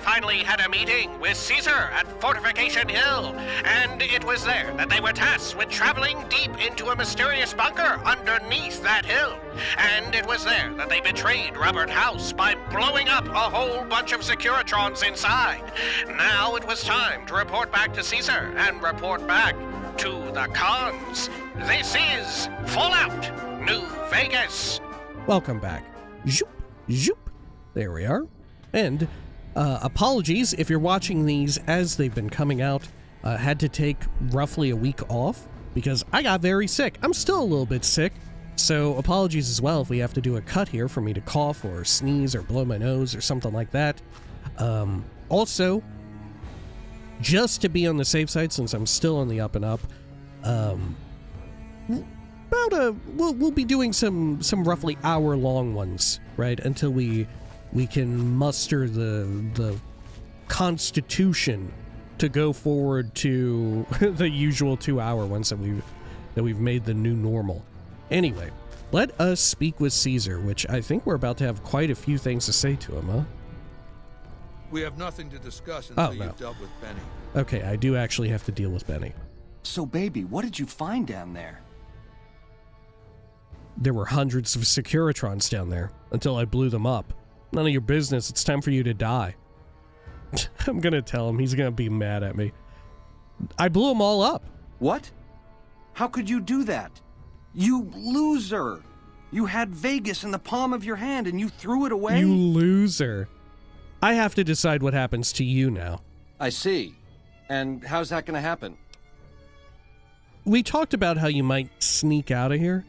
finally had a meeting with Caesar at Fortification Hill, and it was there that they were tasked with traveling deep into a mysterious bunker underneath that hill. And it was there that they betrayed Robert House by blowing up a whole bunch of Securitrons inside. Now it was time to report back to Caesar and report back to the cons. This is Fallout New Vegas. Welcome back. Zoop, zoop. There we are. And apologies if you're watching these as they've been coming out. Had to take roughly a week off because I got very sick. I'm still a little bit sick, so apologies as well if we have to do a cut here for me to cough or sneeze or blow my nose or something like that. Also, just to be on the safe side, since I'm still on the up and up, we'll be doing some roughly hour-long ones, right, until we can muster the constitution to go forward to the usual 2-hour ones that we've made the new normal. Anyway, let us speak with Caesar, which I think we're about to have quite a few things to say to him, huh? We have nothing to discuss until you've dealt with Benny. Okay, I do actually have to deal with Benny. So, baby, what did you find down there? There were hundreds of Securitrons down there until I blew them up. None of your business. It's time for you to die. I'm gonna tell him. He's gonna be mad at me. I blew them all up. What? How could you do that? You loser! You had Vegas in the palm of your hand and you threw it away? You loser. I have to decide what happens to you now. I see. And how's that gonna happen? We talked about how you might sneak out of here.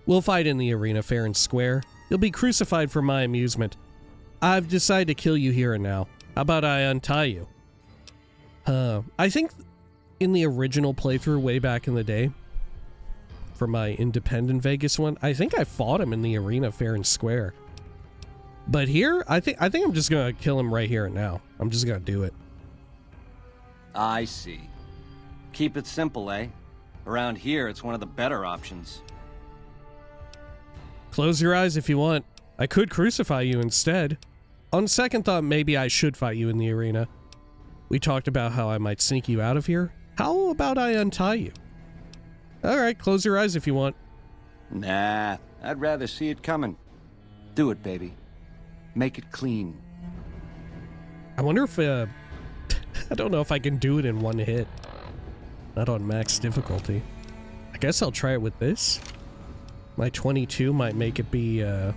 We'll fight in the arena fair and square. You'll be crucified for my amusement. I've decided to kill you here and now. How about I untie you? I think in the original playthrough way back in the day, for my independent Vegas one, I think I fought him in the arena fair and square. But here, I think I'm just gonna kill him right here and now. I'm just gonna do it. I see. Keep it simple, eh? Around here, it's one of the better options. Close your eyes if you want. I could crucify you instead. On second thought, maybe I should fight you in the arena. We talked about how I might sneak you out of here. How about I untie you? Alright, close your eyes if you want. Nah, I'd rather see it coming. Do it, baby. Make it clean. I wonder if, I don't know if I can do it in one hit. Not on max difficulty. I guess I'll try it with this. My 22 might make it be, the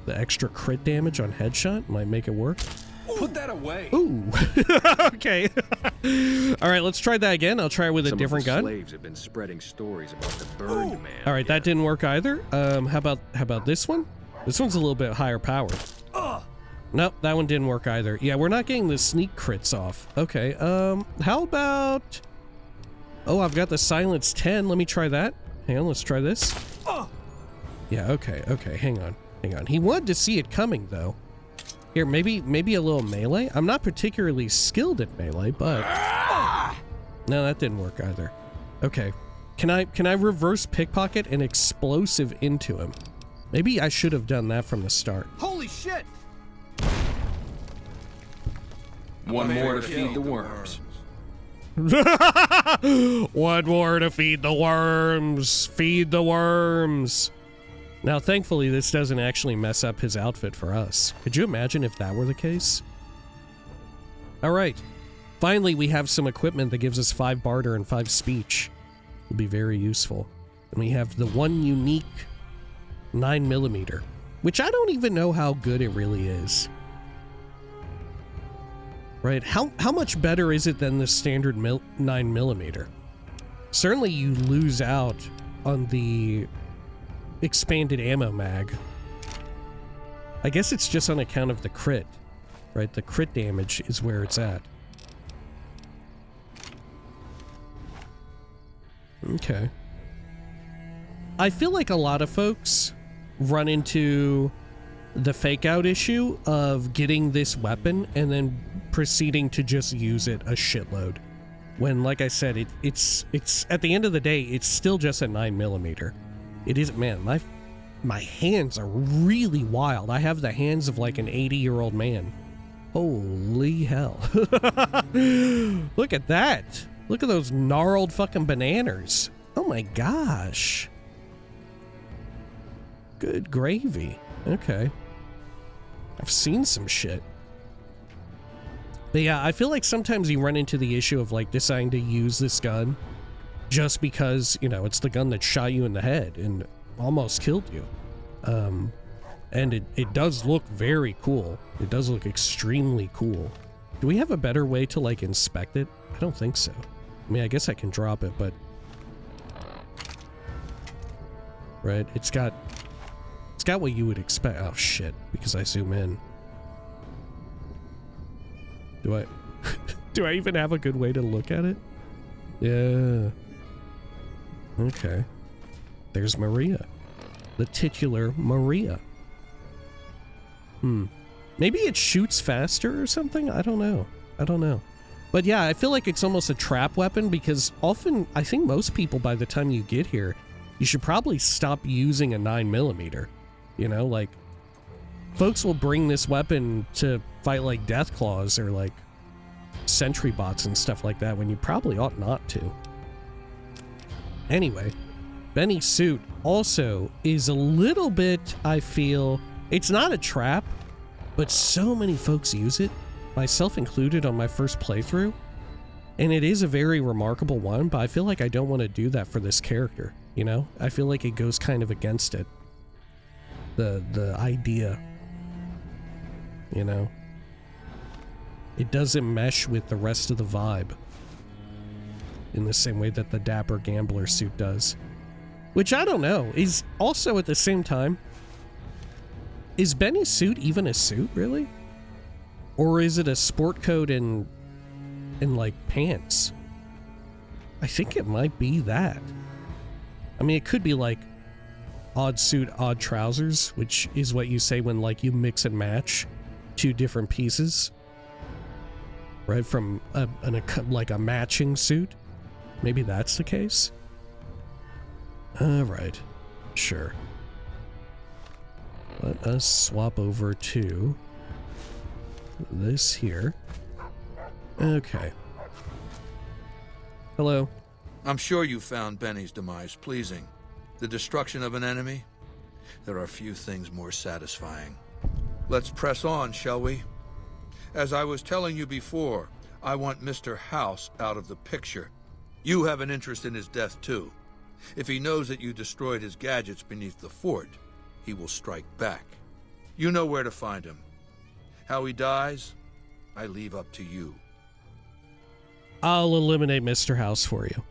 extra crit damage on headshot might make it work. Put that away. Ooh. Okay. All right, let's try that again. I'll try it with a different gun. Slaves have been spreading stories about the burned man. All right, that didn't work either. How about this one? This one's a little bit higher powered. Nope, that one didn't work either. Yeah, we're not getting the sneak crits off. Okay. How about? Oh, I've got the silence 10. Let me try that. Hang on, let's try this. Yeah, okay, hang on. He wanted to see it coming, though. Here, maybe a little melee? I'm not particularly skilled at melee, but... No, that didn't work either. Okay. Can I reverse pickpocket an explosive into him? Maybe I should have done that from the start. Holy shit! One more to feed the worms. One more to feed the worms. Feed the worms. Now, thankfully, this doesn't actually mess up his outfit for us. Could you imagine if that were the case? All right. Finally, we have some equipment that gives us 5 barter and 5 speech. Will be very useful. And we have the one unique 9mm, which I don't even know how good it really is. Right? How much better is it than the standard 9mm? Certainly you lose out on the expanded ammo mag. I guess it's just on account of the crit, right? The crit damage is where it's at. Okay. I feel like a lot of folks run into the fake out issue of getting this weapon and then proceeding to just use it a shitload. When, like I said, it's at the end of the day, it's still just a 9mm. It isn't, man, my hands are really wild. I have the hands of like an 80-year-old man. Holy hell. Look at that. Look at those gnarled fucking bananas. Oh my gosh. Good gravy. Okay. I've seen some shit. But yeah, I feel like sometimes you run into the issue of like deciding to use this gun just because, you know, it's the gun that shot you in the head and almost killed you. And it does look very cool. It does look extremely cool. Do we have a better way to like inspect it? I don't think so. I mean, I guess I can drop it, but... Right, it's got what you would expect. Oh shit, because I zoom in. Do I do I even have a good way to look at it? Yeah. Okay. There's Maria. The titular Maria. Maybe it shoots faster or something? I don't know. But yeah, I feel like it's almost a trap weapon because often, I think most people by the time you get here, you should probably stop using a 9mm. You know, like, folks will bring this weapon to fight like Deathclaws or like sentry bots and stuff like that when you probably ought not to. Anyway, Benny's suit also is a little bit, I feel, it's not a trap, but so many folks use it, myself included on my first playthrough, and it is a very remarkable one, but I feel like I don't want to do that for this character, you know? I feel like it goes kind of against it. The idea, you know? It doesn't mesh with the rest of the vibe in the same way that the Dapper Gambler suit does. Which, I don't know, is also at the same time, is Benny's suit even a suit, really? Or is it a sport coat and like, pants? I think it might be that. I mean, it could be, like, odd suit, odd trousers, which is what you say when, like, you mix and match two different pieces. Right, from like a matching suit. Maybe that's the case? Alright, sure. Let us swap over to this here. Okay. Hello. I'm sure you found Benny's demise pleasing. The destruction of an enemy? There are few things more satisfying. Let's press on, shall we? As I was telling you before, I want Mr. House out of the picture. You have an interest in his death, too. If he knows that you destroyed his gadgets beneath the fort, he will strike back. You know where to find him. How he dies, I leave up to you. I'll eliminate Mr. House for you.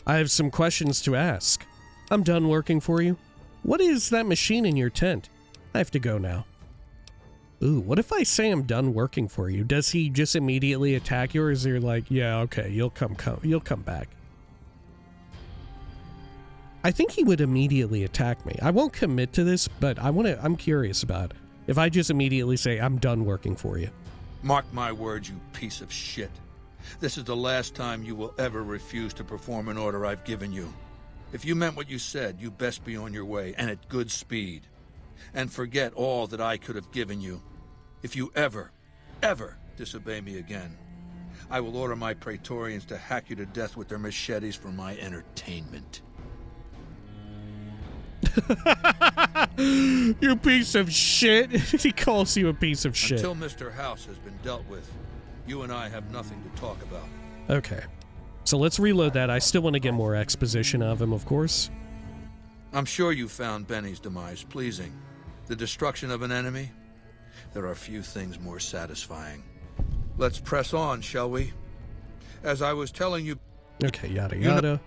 I have some questions to ask. I'm done working for you. What is that machine in your tent? I have to go now. Ooh, what if I say I'm done working for you? Does he just immediately attack you, or is he like, yeah, okay, you'll come back? I think he would immediately attack me. I won't commit to this, but I'm curious about it. If I just immediately say, I'm done working for you. Mark my words, you piece of shit. This is the last time you will ever refuse to perform an order I've given you. If you meant what you said, you best be on your way, and at good speed. And forget all that I could have given you. If you ever disobey me again, I will order my Praetorians to hack you to death with their machetes for my entertainment. You piece of shit. He calls you a piece of shit. Until Mr. House has been dealt with, you and I have nothing to talk about. Okay. So let's reload that. I still want to get more exposition of him, of course. I'm sure you found Benny's demise pleasing. The destruction of an enemy? There are few things more satisfying. Let's press on, shall we? As I was telling you... Okay, yada yada.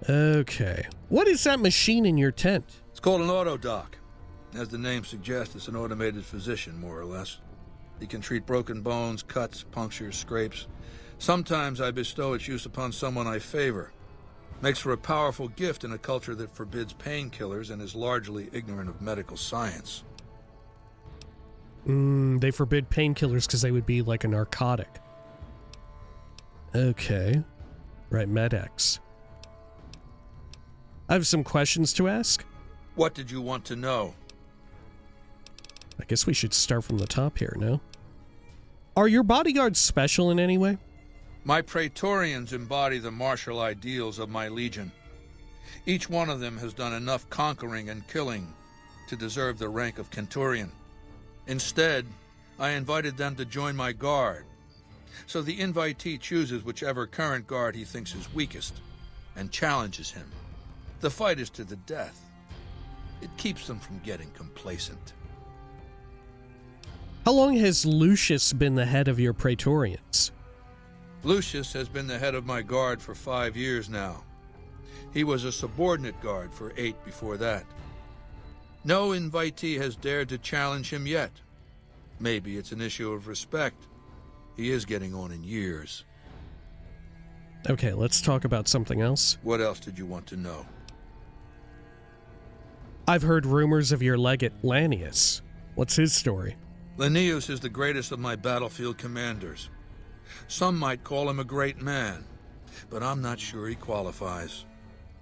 Okay. What is that machine in your tent? It's called an autodoc. As the name suggests, it's an automated physician, more or less. He can treat broken bones, cuts, punctures, scrapes. Sometimes I bestow its use upon someone I favor. Makes for a powerful gift in a culture that forbids painkillers and is largely ignorant of medical science. They forbid painkillers because they would be like a narcotic. Okay. Right, Med-X. I have some questions to ask. What did you want to know? I guess we should start from the top here, no? Are your bodyguards special in any way? My Praetorians embody the martial ideals of my legion. Each one of them has done enough conquering and killing to deserve the rank of Centurion. Instead, I invited them to join my guard. So the invitee chooses whichever current guard he thinks is weakest and challenges him. The fight is to the death. It keeps them from getting complacent. How long has Lucius been the head of your Praetorians? Lucius has been the head of my guard for 5 years now. He was a subordinate guard for 8 before that. No invitee has dared to challenge him yet. Maybe it's an issue of respect. He is getting on in years. Okay, let's talk about something else. What else did you want to know? I've heard rumors of your legate, Lanius. What's his story? Linnaeus is the greatest of my battlefield commanders. Some might call him a great man, but I'm not sure he qualifies.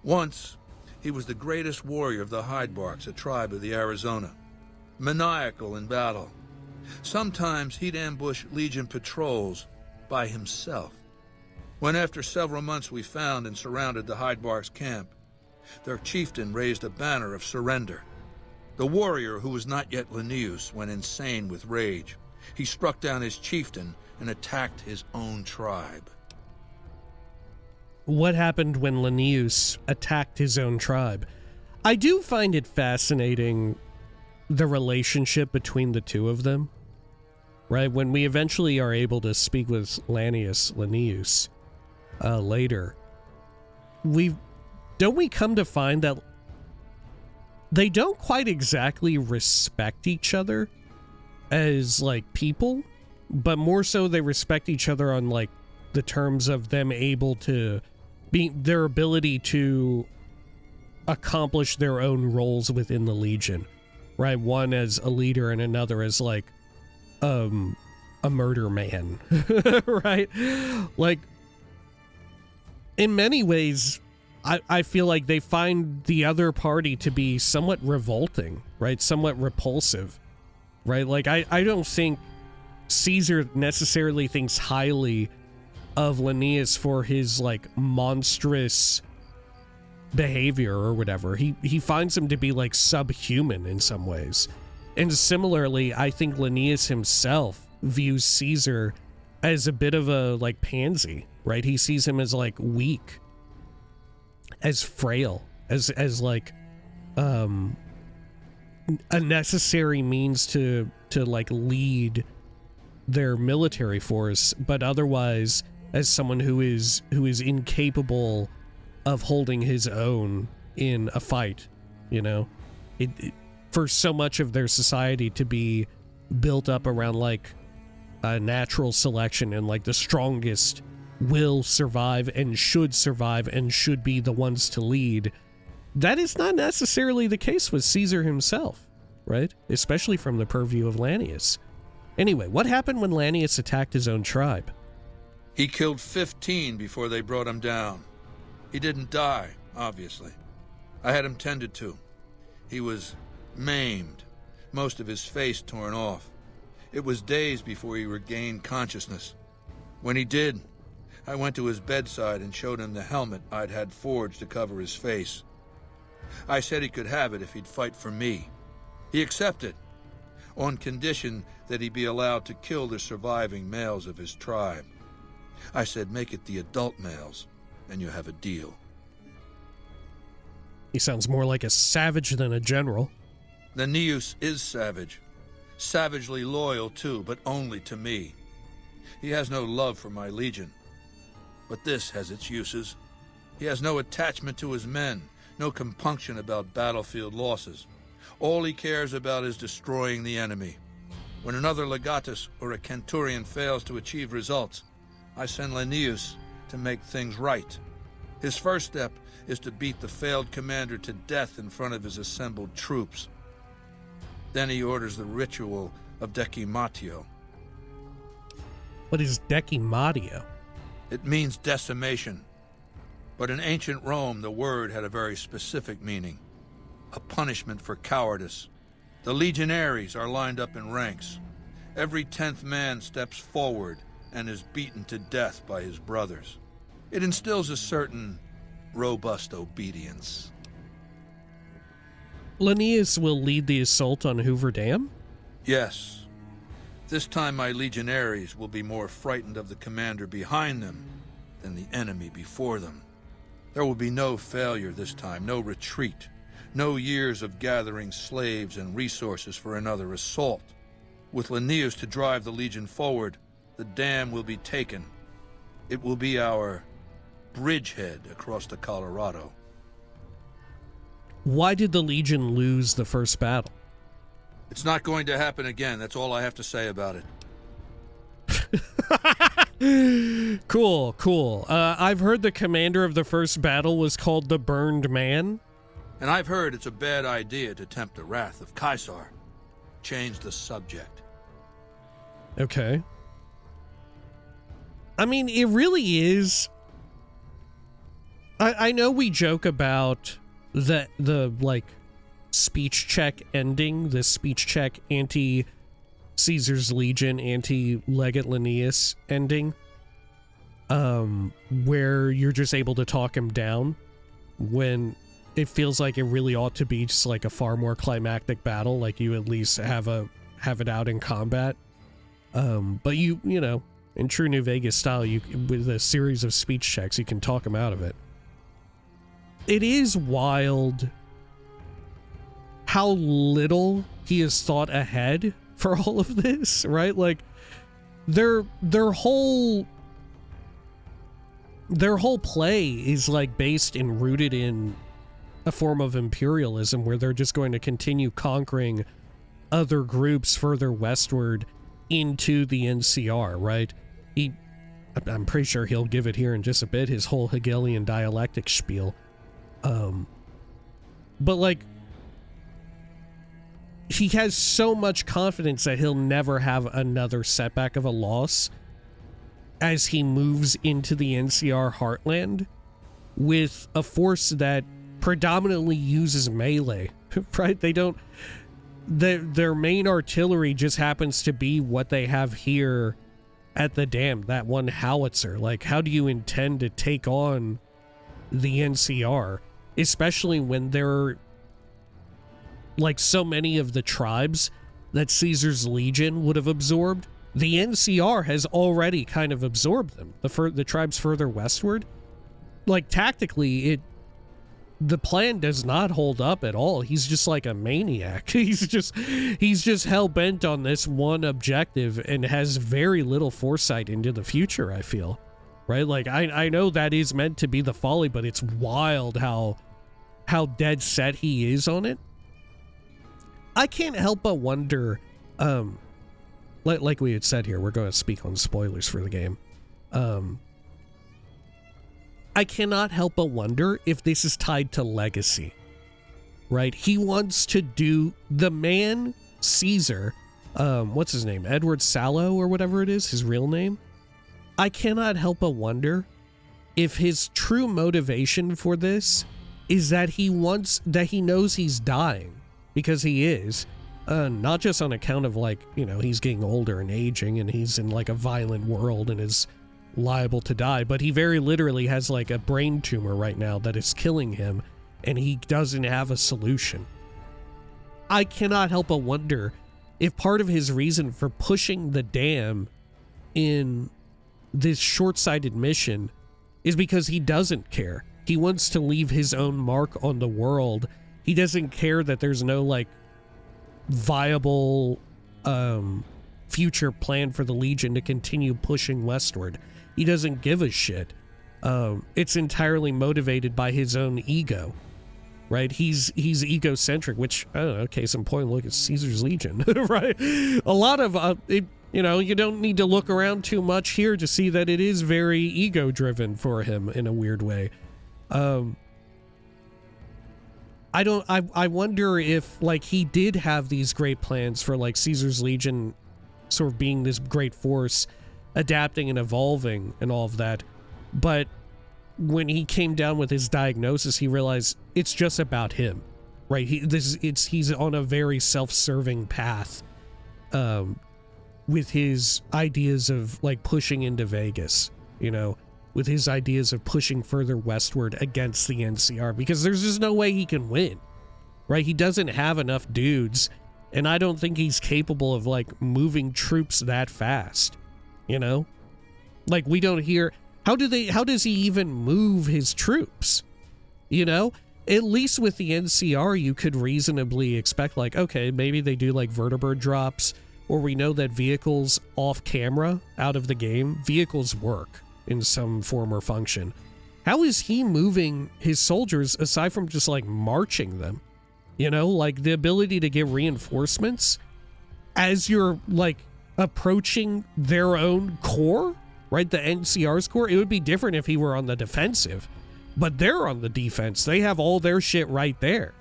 Once, he was the greatest warrior of the Hydebarks, a tribe of the Arizona. Maniacal in battle. Sometimes he'd ambush Legion patrols by himself. When after several months we found and surrounded the Hydebarks camp, their chieftain raised a banner of surrender. The warrior, who was not yet Linnaeus, went insane with rage. He struck down his chieftain and attacked his own tribe. What happened when Linnaeus attacked his own tribe? I do find it fascinating, the relationship between the two of them. Right? When we eventually are able to speak with Linnaeus later, don't we come to find that they don't quite exactly respect each other as, like, people, but more so they respect each other on, like, the terms of them able to be, their ability to accomplish their own roles within the Legion, right? One as a leader and another as, like, a murder man, right? Like, in many ways, I feel like they find the other party to be somewhat revolting, right? Somewhat repulsive, right? Like, I don't think Caesar necessarily thinks highly of Linnaeus for his, like, monstrous behavior or whatever. He finds him to be, like, subhuman in some ways. And similarly, I think Linnaeus himself views Caesar as a bit of a, like, pansy, right? He sees him as, like, weak, as frail, as like a necessary means to like lead their military force, but otherwise as someone who is incapable of holding his own in a fight. You know, for so much of their society to be built up around, like, a natural selection and, like, the strongest will survive and should be the ones to lead. That is not necessarily the case with Caesar himself, right? Especially from the purview of Lanius. Anyway, what happened when Lanius attacked his own tribe? He killed 15 before they brought him down. He didn't die, obviously. I had him tended to. He was maimed, most of his face torn off. It was days before he regained consciousness. When he did, I went to his bedside and showed him the helmet I'd had forged to cover his face. I said he could have it if he'd fight for me. He accepted, on condition that he be allowed to kill the surviving males of his tribe. I said, make it the adult males, and you have a deal. He sounds more like a savage than a general. Linnaeus is savage. Savagely loyal, too, but only to me. He has no love for my legion. But this has its uses. He has no attachment to his men, no compunction about battlefield losses. All he cares about is destroying the enemy. When another legatus or a centurion fails to achieve results, I send Linnaeus to make things right. His first step is to beat the failed commander to death in front of his assembled troops. Then he orders the ritual of decimatio. What is decimatio? It means decimation. But in ancient Rome, the word had a very specific meaning. A punishment for cowardice. The legionaries are lined up in ranks. Every 10th man steps forward and is beaten to death by his brothers. It instills a certain robust obedience. Linnaeus will lead the assault on Hoover Dam? Yes. This time my legionaries will be more frightened of the commander behind them than the enemy before them. There will be no failure this time, no retreat, no years of gathering slaves and resources for another assault. With Linnaeus to drive the legion forward, the dam will be taken. It will be our bridgehead across the Colorado. Why did the Legion lose the first battle? It's not going to happen again. That's all I have to say about it. Cool. I've heard the commander of the first battle was called the Burned Man. And I've heard it's a bad idea to tempt the wrath of Caesar. Change the subject. Okay. I mean, it really is. I know we joke about the like speech check ending, the speech check anti-Caesar's Legion, anti-Legate Linnaeus ending, where you're just able to talk him down when it feels like it really ought to be just like a far more climactic battle, like you at least have it out in combat. But you know, in true New Vegas style, with a series of speech checks, you can talk him out of it. It is wild how little he has thought ahead for all of this, right? Like their whole play is like based and rooted in a form of imperialism where they're just going to continue conquering other groups further westward into the NCR, right? I'm pretty sure he'll give it here in just a bit, his whole Hegelian dialectic spiel. But like, he has so much confidence that he'll never have another setback of a loss as he moves into the NCR heartland with a force that predominantly uses melee, right? Their main artillery just happens to be what they have here at the dam, that one howitzer. Like, how do you intend to take on the NCR? Especially when there are, like, so many of the tribes that Caesar's Legion would have absorbed. The NCR has already kind of absorbed them. The tribes further westward. Like, tactically, the plan does not hold up at all. He's just like a maniac. He's just hell-bent on this one objective and has very little foresight into the future, I feel. Right? Like, I know that is meant to be the folly, but it's wild how dead set he is on it. I can't help but wonder, like we had said here, we're going to speak on spoilers for the game. I cannot help but wonder if this is tied to legacy, right? He wants to do the man Caesar, what's his name? Edward Sallow or whatever it is, his real name. I cannot help but wonder if his true motivation for this is that he knows he's dying, because he is, not just on account of, like, you know, he's getting older and aging and he's in like a violent world and is liable to die, but he very literally has like a brain tumor right now that is killing him and he doesn't have a solution. I cannot help but wonder if part of his reason for pushing the dam in this short-sighted mission is because he doesn't care. He wants to leave his own mark on the world. He doesn't care that there's no, like, viable future plan for the Legion to continue pushing westward. He doesn't give a shit. It's entirely motivated by his own ego, right? He's egocentric, which, I don't know, case in point, look at Caesar's Legion, right? A lot of you know, you don't need to look around too much here to see that it is very ego-driven for him in a weird way. I wonder if, like, he did have these great plans for, like, Caesar's Legion sort of being this great force, adapting and evolving and all of that, but when he came down with his diagnosis, he realized it's just about him, right? He's on a very self-serving path, with his ideas of like pushing into Vegas, you know, with his ideas of pushing further westward against the NCR, because there's just no way he can win, right? He doesn't have enough dudes, and I don't think he's capable of like moving troops that fast, you know? Like, we don't hear, how does he even move his troops? You know? At least with the NCR, you could reasonably expect, like, okay, maybe they do like vertibird drops, or we know that vehicles off camera, out of the game, vehicles work in some form or function. How is he moving his soldiers aside from just like marching them? You know, like the ability to get reinforcements as you're like approaching their own core, right? The NCR's core. It would be different if he were on the defensive, but they're on the defense. They have all their shit right there.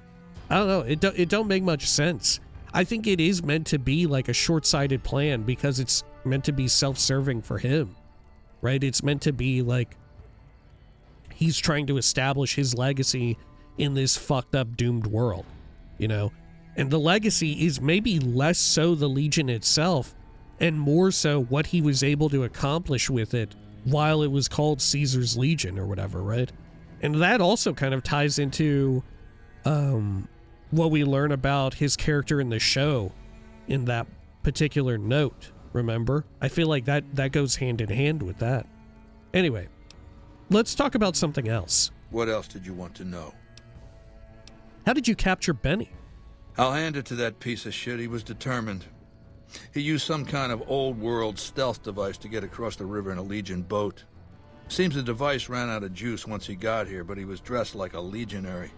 I don't know. It don't make much sense. I think it is meant to be like a short-sighted plan because it's meant to be self-serving for him, right? It's meant to be like he's trying to establish his legacy in this fucked up doomed world, you know? And the legacy is maybe less so the Legion itself and more so what he was able to accomplish with it while it was called Caesar's Legion or whatever, right? And that also kind of ties into what we learn about his character in the show in that particular note, remember? I feel like that goes hand in hand with that. Anyway, let's talk about something else. What else did you want to know? How did you capture Benny? I'll hand it to that piece of shit. He was determined. He used some kind of old-world stealth device to get across the river in a Legion boat. Seems the device ran out of juice once he got here, but he was dressed like a legionary.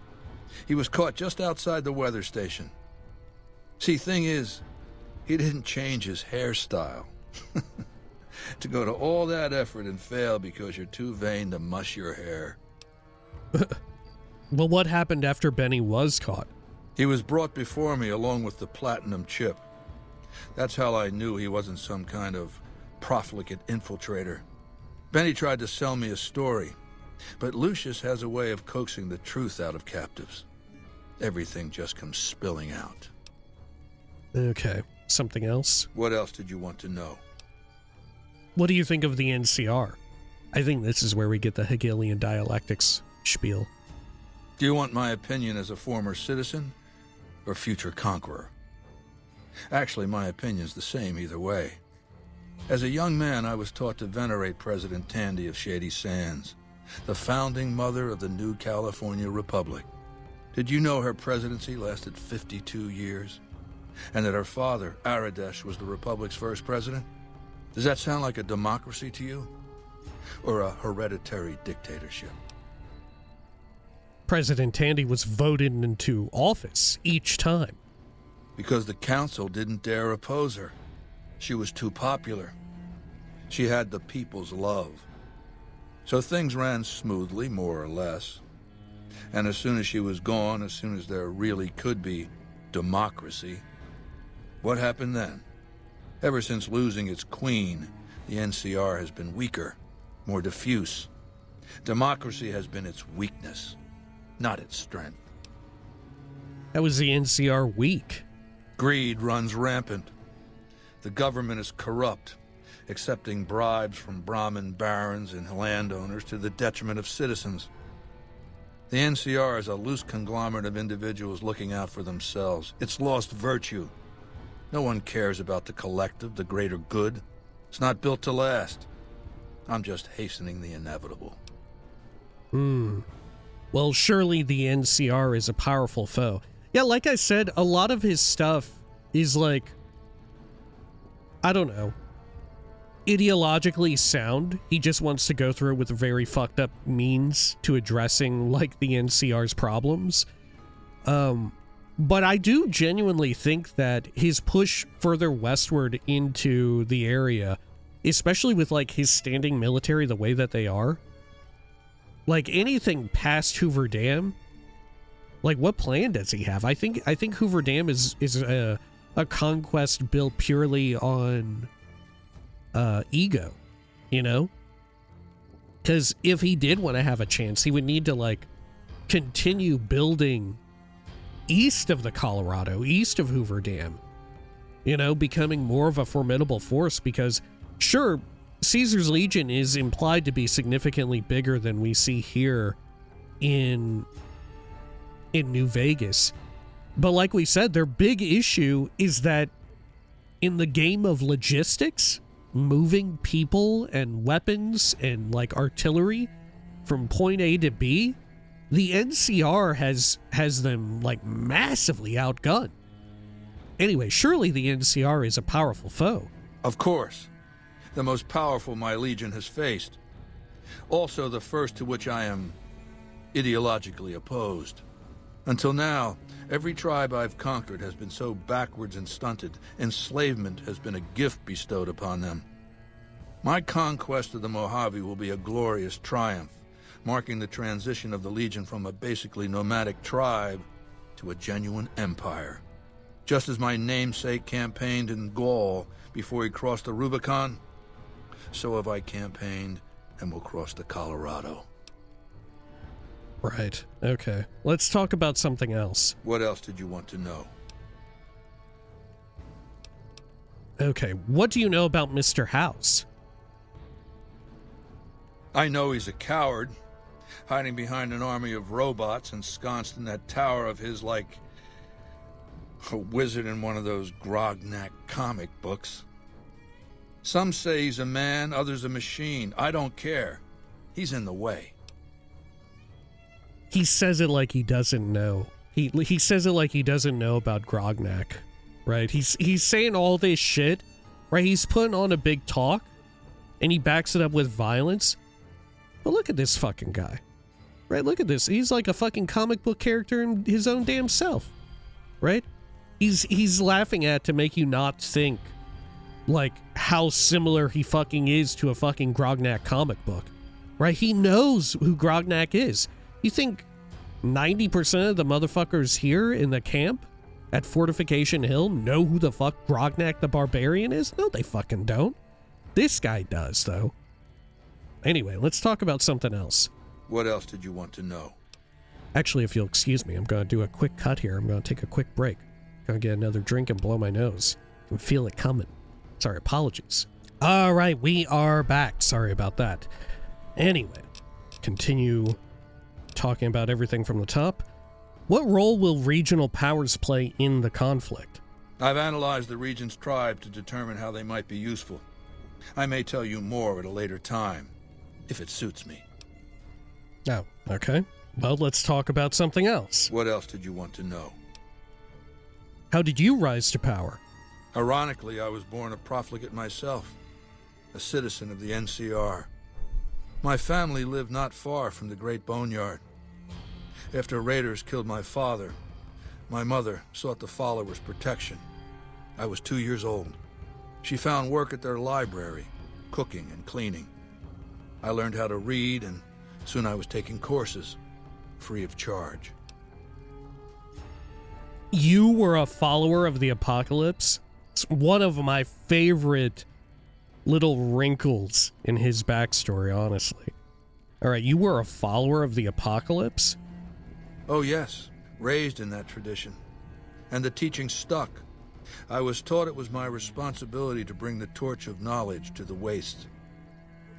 He was caught just outside the weather station. See, thing is, he didn't change his hairstyle. To go to all that effort and fail because you're too vain to mush your hair. Well, what happened after Benny was caught? He was brought before me along with the platinum chip. That's how I knew he wasn't some kind of profligate infiltrator. Benny tried to sell me a story, but Lucius has a way of coaxing the truth out of captives. Everything just comes spilling out. Okay, something else? What else did you want to know? What do you think of the NCR? I think this is where we get the Hegelian dialectics spiel. Do you want my opinion as a former citizen or future conqueror? Actually, my opinion's the same either way. As a young man, I was taught to venerate President Tandy of Shady Sands, the founding mother of the new California Republic. Did you know her presidency lasted 52 years? And that her father, Aradesh, was the Republic's first president? Does that sound like a democracy to you? Or a hereditary dictatorship? President Tandy was voted into office each time. Because the council didn't dare oppose her. She was too popular. She had the people's love. So things ran smoothly, more or less. And as soon as she was gone, as soon as there really could be democracy, what happened then? Ever since losing its queen, the NCR has been weaker, more diffuse. Democracy has been its weakness, not its strength. How was the NCR weak? Greed runs rampant. The government is corrupt, accepting bribes from Brahmin barons and landowners to the detriment of citizens. The NCR is a loose conglomerate of individuals looking out for themselves. It's lost virtue. No one cares about the collective, the greater good. It's not built to last. I'm just hastening the inevitable. Well, surely the NCR is a powerful foe. Yeah, like I said, a lot of his stuff is like, I don't know, ideologically sound. He just wants to go through with very fucked up means to addressing like the NCR's problems. But I do genuinely think that his push further westward into the area, especially with like his standing military the way that they are, like anything past Hoover Dam, like what plan does he have? I think Hoover Dam is a conquest built purely on ego, you know? Because if he did want to have a chance, he would need to, like, continue building east of the Colorado, east of Hoover Dam. You know, becoming more of a formidable force because, sure, Caesar's Legion is implied to be significantly bigger than we see here in New Vegas. But like we said, their big issue is that in the game of logistics, moving people and weapons and like artillery from point A to B, the NCR has them like massively outgunned. Anyway, surely the NCR is a powerful foe. Of course. The most powerful my legion has faced. Also the first to which I am ideologically opposed. Until now, every tribe I've conquered has been so backwards and stunted, enslavement has been a gift bestowed upon them. My conquest of the Mojave will be a glorious triumph, marking the transition of the Legion from a basically nomadic tribe to a genuine empire. Just as my namesake campaigned in Gaul before he crossed the Rubicon, so have I campaigned and will cross the Colorado. Right. Okay. Let's talk about something else. What else did you want to know? Okay. What do you know about Mr. House? I know he's a coward, hiding behind an army of robots ensconced in that tower of his like a wizard in one of those Grognak comic books. Some say he's a man, others a machine. I don't care. He's in the way. He says it like he doesn't know. He says it like he doesn't know about Grognak, right? He's saying all this shit, right? He's putting on a big talk, and he backs it up with violence. But look at this fucking guy, right? Look at this. He's like a fucking comic book character in his own damn self, right? He's laughing at to make you not think like how similar he fucking is to a fucking Grognak comic book, right? He knows who Grognak is. You think 90% of the motherfuckers here in the camp at Fortification Hill know who the fuck Grognak the Barbarian is? No, they fucking don't. This guy does, though. Anyway, let's talk about something else. What else did you want to know? Actually, if you'll excuse me, I'm going to do a quick cut here. I'm going to take a quick break. Going to get another drink and blow my nose. I can feel it coming. Sorry, apologies. All right, we are back. Sorry about that. Anyway, continue talking about everything from the top. What role will regional powers play in the conflict? I've analyzed the region's tribe to determine how they might be useful. I may tell you more at a later time, if it suits me. Oh, okay. Well, let's talk about something else. What else did you want to know? How did you rise to power? Ironically, I was born a profligate myself, a citizen of the NCR. My family lived not far from the Great Boneyard. After raiders killed my father, my mother sought the followers' protection. I was 2 years old. She found work at their library, cooking and cleaning. I learned how to read, and soon I was taking courses, free of charge. You were a follower of the apocalypse? It's one of my favorite little wrinkles in his backstory, honestly. All right, you were a follower of the apocalypse? Oh yes, raised in that tradition. And the teaching stuck. I was taught it was my responsibility to bring the torch of knowledge to the waste.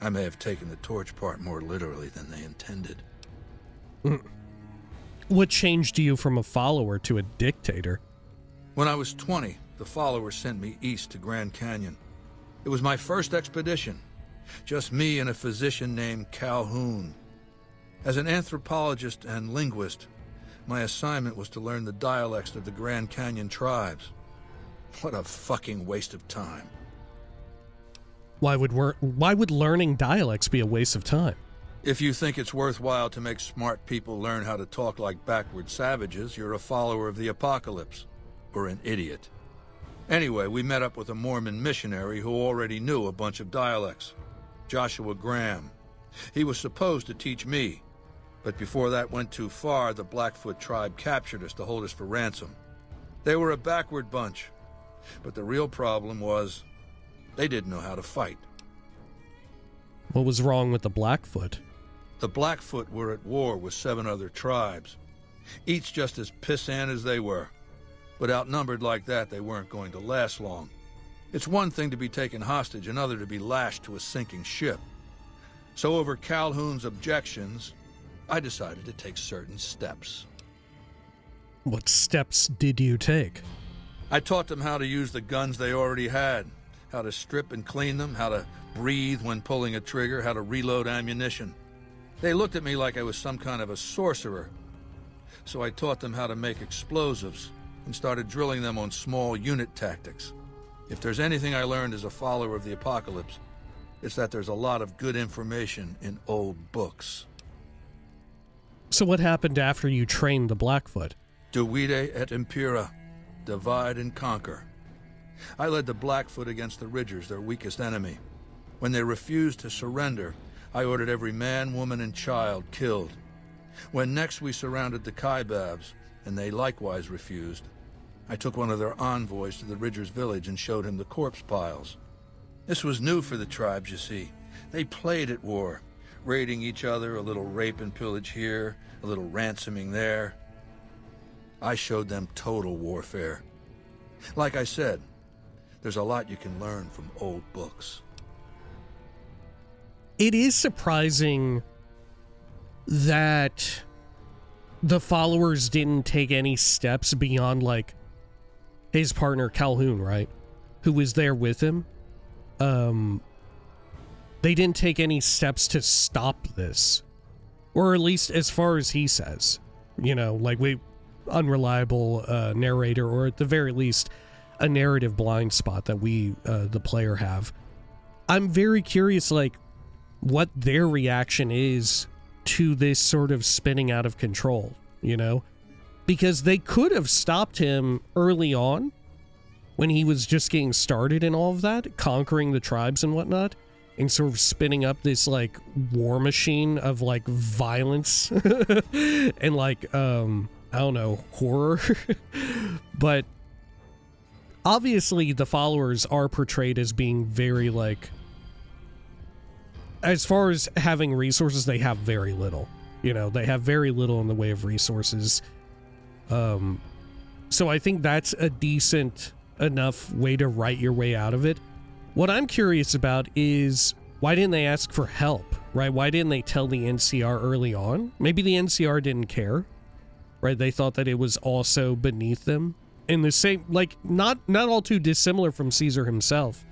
I may have taken the torch part more literally than they intended. What changed you from a follower to a dictator? When I was 20, the followers sent me east to Grand Canyon. It was my first expedition. Just me and a physician named Calhoun. As an anthropologist and linguist, my assignment was to learn the dialects of the Grand Canyon tribes. What a fucking waste of time. Why would learning dialects be a waste of time? If you think it's worthwhile to make smart people learn how to talk like backward savages, you're a follower of the apocalypse. Or an idiot. Anyway, we met up with a Mormon missionary who already knew a bunch of dialects. Joshua Graham. He was supposed to teach me, but before that went too far, the Blackfoot tribe captured us to hold us for ransom. They were a backward bunch, but the real problem was they didn't know how to fight. What was wrong with the Blackfoot? The Blackfoot were at war with 7 other tribes, each just as pissant as they were. But outnumbered like that, they weren't going to last long. It's one thing to be taken hostage, another to be lashed to a sinking ship. So over Calhoun's objections, I decided to take certain steps. What steps did you take? I taught them how to use the guns they already had, how to strip and clean them, how to breathe when pulling a trigger, how to reload ammunition. They looked at me like I was some kind of a sorcerer. So I taught them how to make explosives and started drilling them on small unit tactics. If there's anything I learned as a follower of the apocalypse, it's that there's a lot of good information in old books. So what happened after you trained the Blackfoot? Divide et impera, divide and conquer. I led the Blackfoot against the Ridgers, their weakest enemy. When they refused to surrender, I ordered every man, woman, and child killed. When next we surrounded the Kaibabs, and they likewise refused, I took one of their envoys to the Ridgers' village and showed him the corpse piles. This was new for the tribes, you see. They played at war, raiding each other, a little rape and pillage here, a little ransoming there. I showed them total warfare. Like I said, there's a lot you can learn from old books. It is surprising that the followers didn't take any steps beyond, like, his partner Calhoun, right? Who was there with him. They didn't take any steps to stop this. Or at least as far as he says. You know, like, unreliable narrator, or at the very least, a narrative blind spot that we, the player, have. I'm very curious, like, what their reaction is to this sort of spinning out of control, you know? Because they could have stopped him early on when he was just getting started and all of that, conquering the tribes and whatnot, and sort of spinning up this, like, war machine of, like, violence and, like, I don't know, horror. But obviously the followers are portrayed as being very, like, as far as having resources, they have very little. You know, they have very little in the way of resources. So I think that's a decent enough way to write your way out of it. What I'm curious about is, why didn't they ask for help, right? Why didn't they tell the NCR early on? Maybe the NCR didn't care, right? They thought that it was also beneath them. In the same, like, not all too dissimilar from Caesar himself,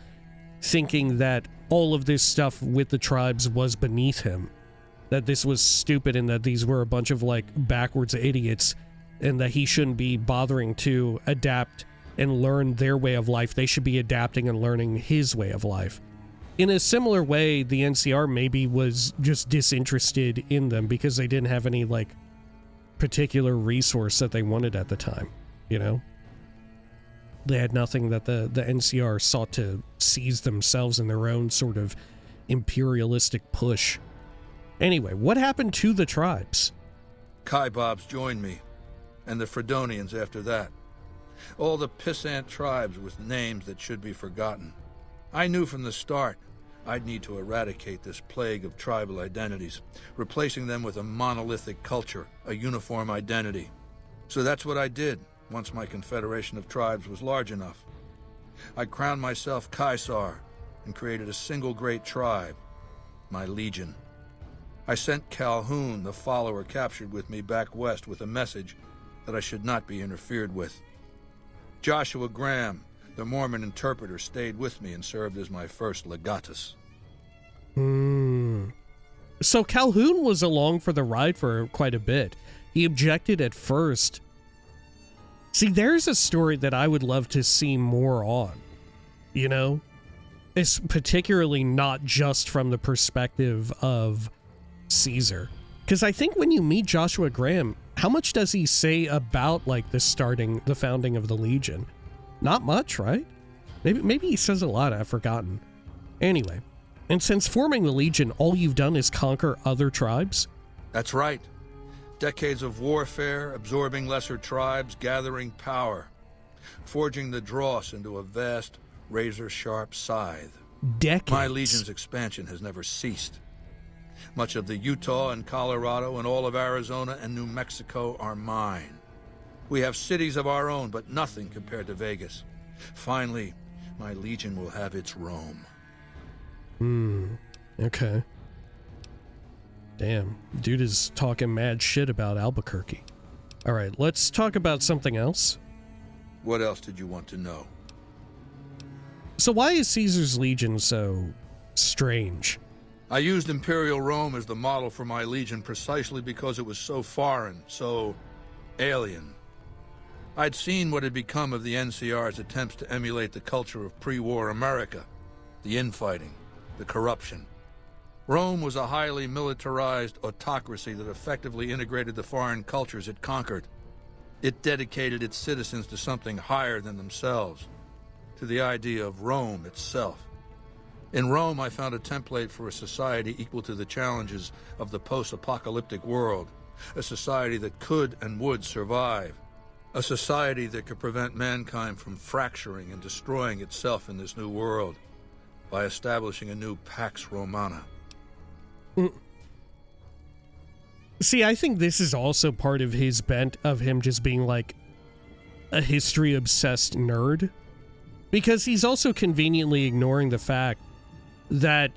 thinking that all of this stuff with the tribes was beneath him, that this was stupid and that these were a bunch of, like, backwards idiots, and that he shouldn't be bothering to adapt and learn their way of life. They should be adapting and learning his way of life. In a similar way, the NCR maybe was just disinterested in them because they didn't have any, like, particular resource that they wanted at the time, you know? They had nothing that the NCR sought to seize themselves in their own sort of imperialistic push. Anyway, what happened to the tribes? Kaibabs joined me, and the Fredonians after that. All the pissant tribes with names that should be forgotten. I knew from the start I'd need to eradicate this plague of tribal identities, replacing them with a monolithic culture, a uniform identity. So that's what I did once my confederation of tribes was large enough. I crowned myself Kaisar and created a single great tribe, my legion. I sent Calhoun, the follower captured with me, back west with a message that I should not be interfered with. Joshua Graham, the Mormon interpreter, stayed with me and served as my first legatus. So Calhoun was along for the ride for quite a bit. He objected at first. See, there's a story that I would love to see more on, you know? It's particularly not just from the perspective of Caesar. Because I think when you meet Joshua Graham, how much does he say about, like, the founding of the Legion? Not much, right? Maybe he says a lot, I've forgotten. Anyway, and since forming the Legion, all you've done is conquer other tribes? That's right. Decades of warfare, absorbing lesser tribes, gathering power, forging the dross into a vast, razor-sharp scythe. decades. My Legion's expansion has never ceased. Much of the Utah and Colorado and all of Arizona and New Mexico are mine. We have cities of our own, but nothing compared to Vegas. Finally, my Legion will have its Rome. Okay. Damn, dude is talking mad shit about Albuquerque. All right, let's talk about something else. What else did you want to know? So why is Caesar's Legion so strange? I used Imperial Rome as the model for my Legion precisely because it was so foreign, so alien. I'd seen what had become of the NCR's attempts to emulate the culture of pre-war America, the infighting, the corruption. Rome was a highly militarized autocracy that effectively integrated the foreign cultures it conquered. It dedicated its citizens to something higher than themselves, to the idea of Rome itself. In Rome, I found a template for a society equal to the challenges of the post-apocalyptic world, a society that could and would survive, a society that could prevent mankind from fracturing and destroying itself in this new world by establishing a new Pax Romana. See, I think this is also part of his bent of him just being like a history-obsessed nerd, because he's also conveniently ignoring the fact that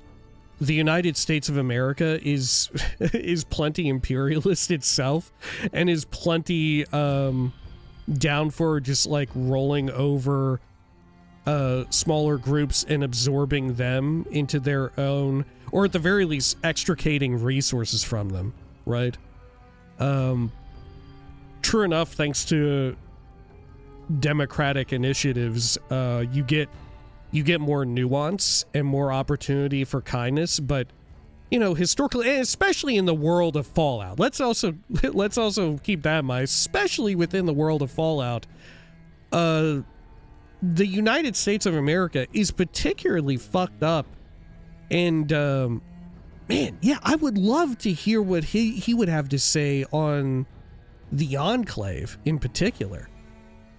the United States of America is is plenty imperialist itself and is plenty down for just like rolling over smaller groups and absorbing them into their own, or at the very least extricating resources from them, right? True enough, thanks to democratic initiatives, you get more nuance and more opportunity for kindness, but you know, historically, and especially in the world of Fallout, let's also keep that in mind, especially within the world of Fallout, the United States of America is particularly fucked up. And man, yeah, I would love to hear what he would have to say on the Enclave in particular.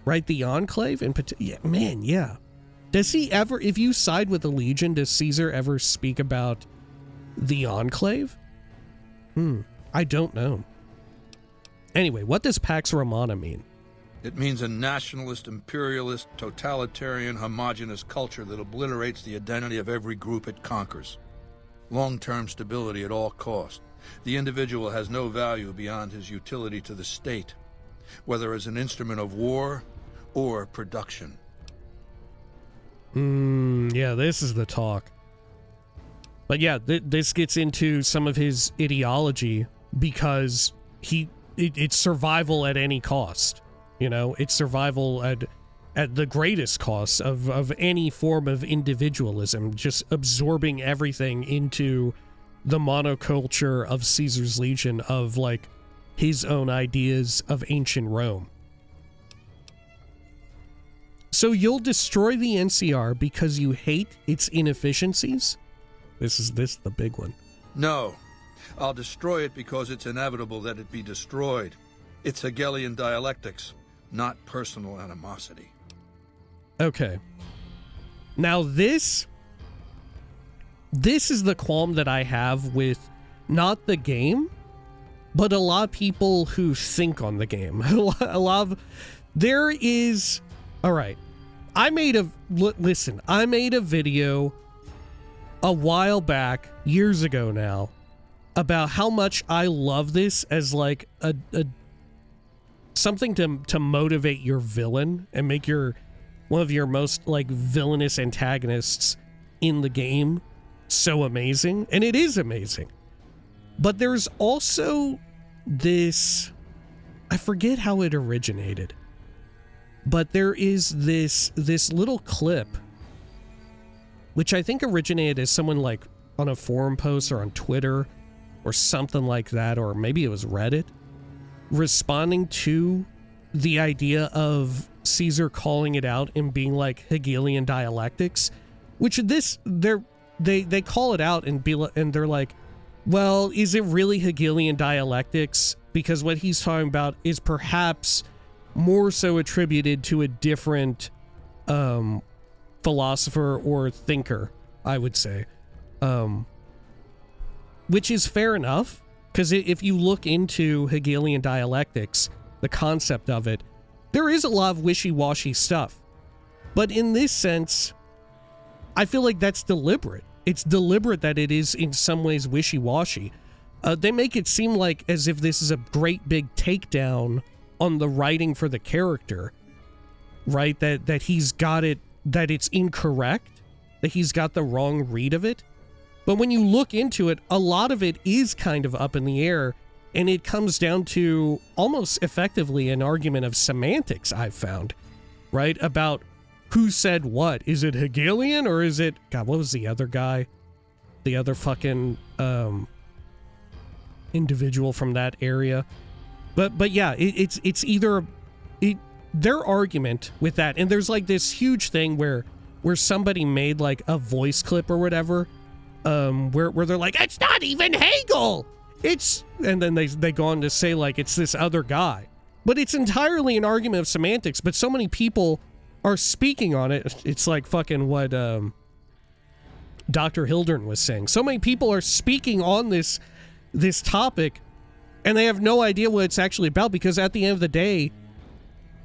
Right? The Enclave in particular. Yeah, man, yeah. Does he ever, if you side with the Legion, does Caesar ever speak about the Enclave? I don't know. Anyway, what does Pax Romana mean? It means a nationalist, imperialist, totalitarian, homogenous culture that obliterates the identity of every group it conquers. Long-term stability at all cost. The individual has no value beyond his utility to the state, whether as an instrument of war or production. Yeah, this is the talk. But yeah, this gets into some of his ideology because it's survival at any cost. You know, it's survival at the greatest cost of any form of individualism, just absorbing everything into the monoculture of Caesar's Legion, of like his own ideas of ancient Rome. So you'll destroy the NCR because you hate its inefficiencies? This is the big one. No, I'll destroy it because it's inevitable that it be destroyed. It's Hegelian dialectics, not personal animosity. Okay. Now this is the qualm that I have with not the game, but a lot of people who think on the game. There is... All right. I made a video a while back, years ago now, about how much I love this as like a something to motivate your villain and make one of your most like villainous antagonists in the game so amazing. And it is amazing. But there's also this, I forget how it originated, but there is this little clip which I think originated as someone like on a forum post or on Twitter or something like that, or maybe it was Reddit, responding to the idea of Caesar calling it out and being like Hegelian dialectics, which they call it out and they're like, well, is it really Hegelian dialectics? Because what he's talking about is perhaps more so attributed to a different philosopher or thinker I would say. Which is fair enough, because if you look into Hegelian dialectics, the concept of it, there is a lot of wishy-washy stuff. But in this sense, I feel like that's deliberate. It's deliberate that it is in some ways wishy-washy. They make it seem like as if this is a great big takedown on the writing for the character, right? That he's got it, that it's incorrect, that he's got the wrong read of it. But when you look into it, a lot of it is kind of up in the air, and it comes down to almost effectively an argument of semantics, I've found, right? About who said what. Is it Hegelian or is it... God, what was the other guy? The other fucking individual from that area. But yeah, it's either... their argument with that, and there's like this huge thing where somebody made like a voice clip or whatever, where they're like, it's not even Hegel! It's... And then they go on to say like, it's this other guy. But it's entirely an argument of semantics, but so many people are speaking on it. It's like fucking what Dr. Hildern was saying. So many people are speaking on this topic, and they have no idea what it's actually about, because at the end of the day,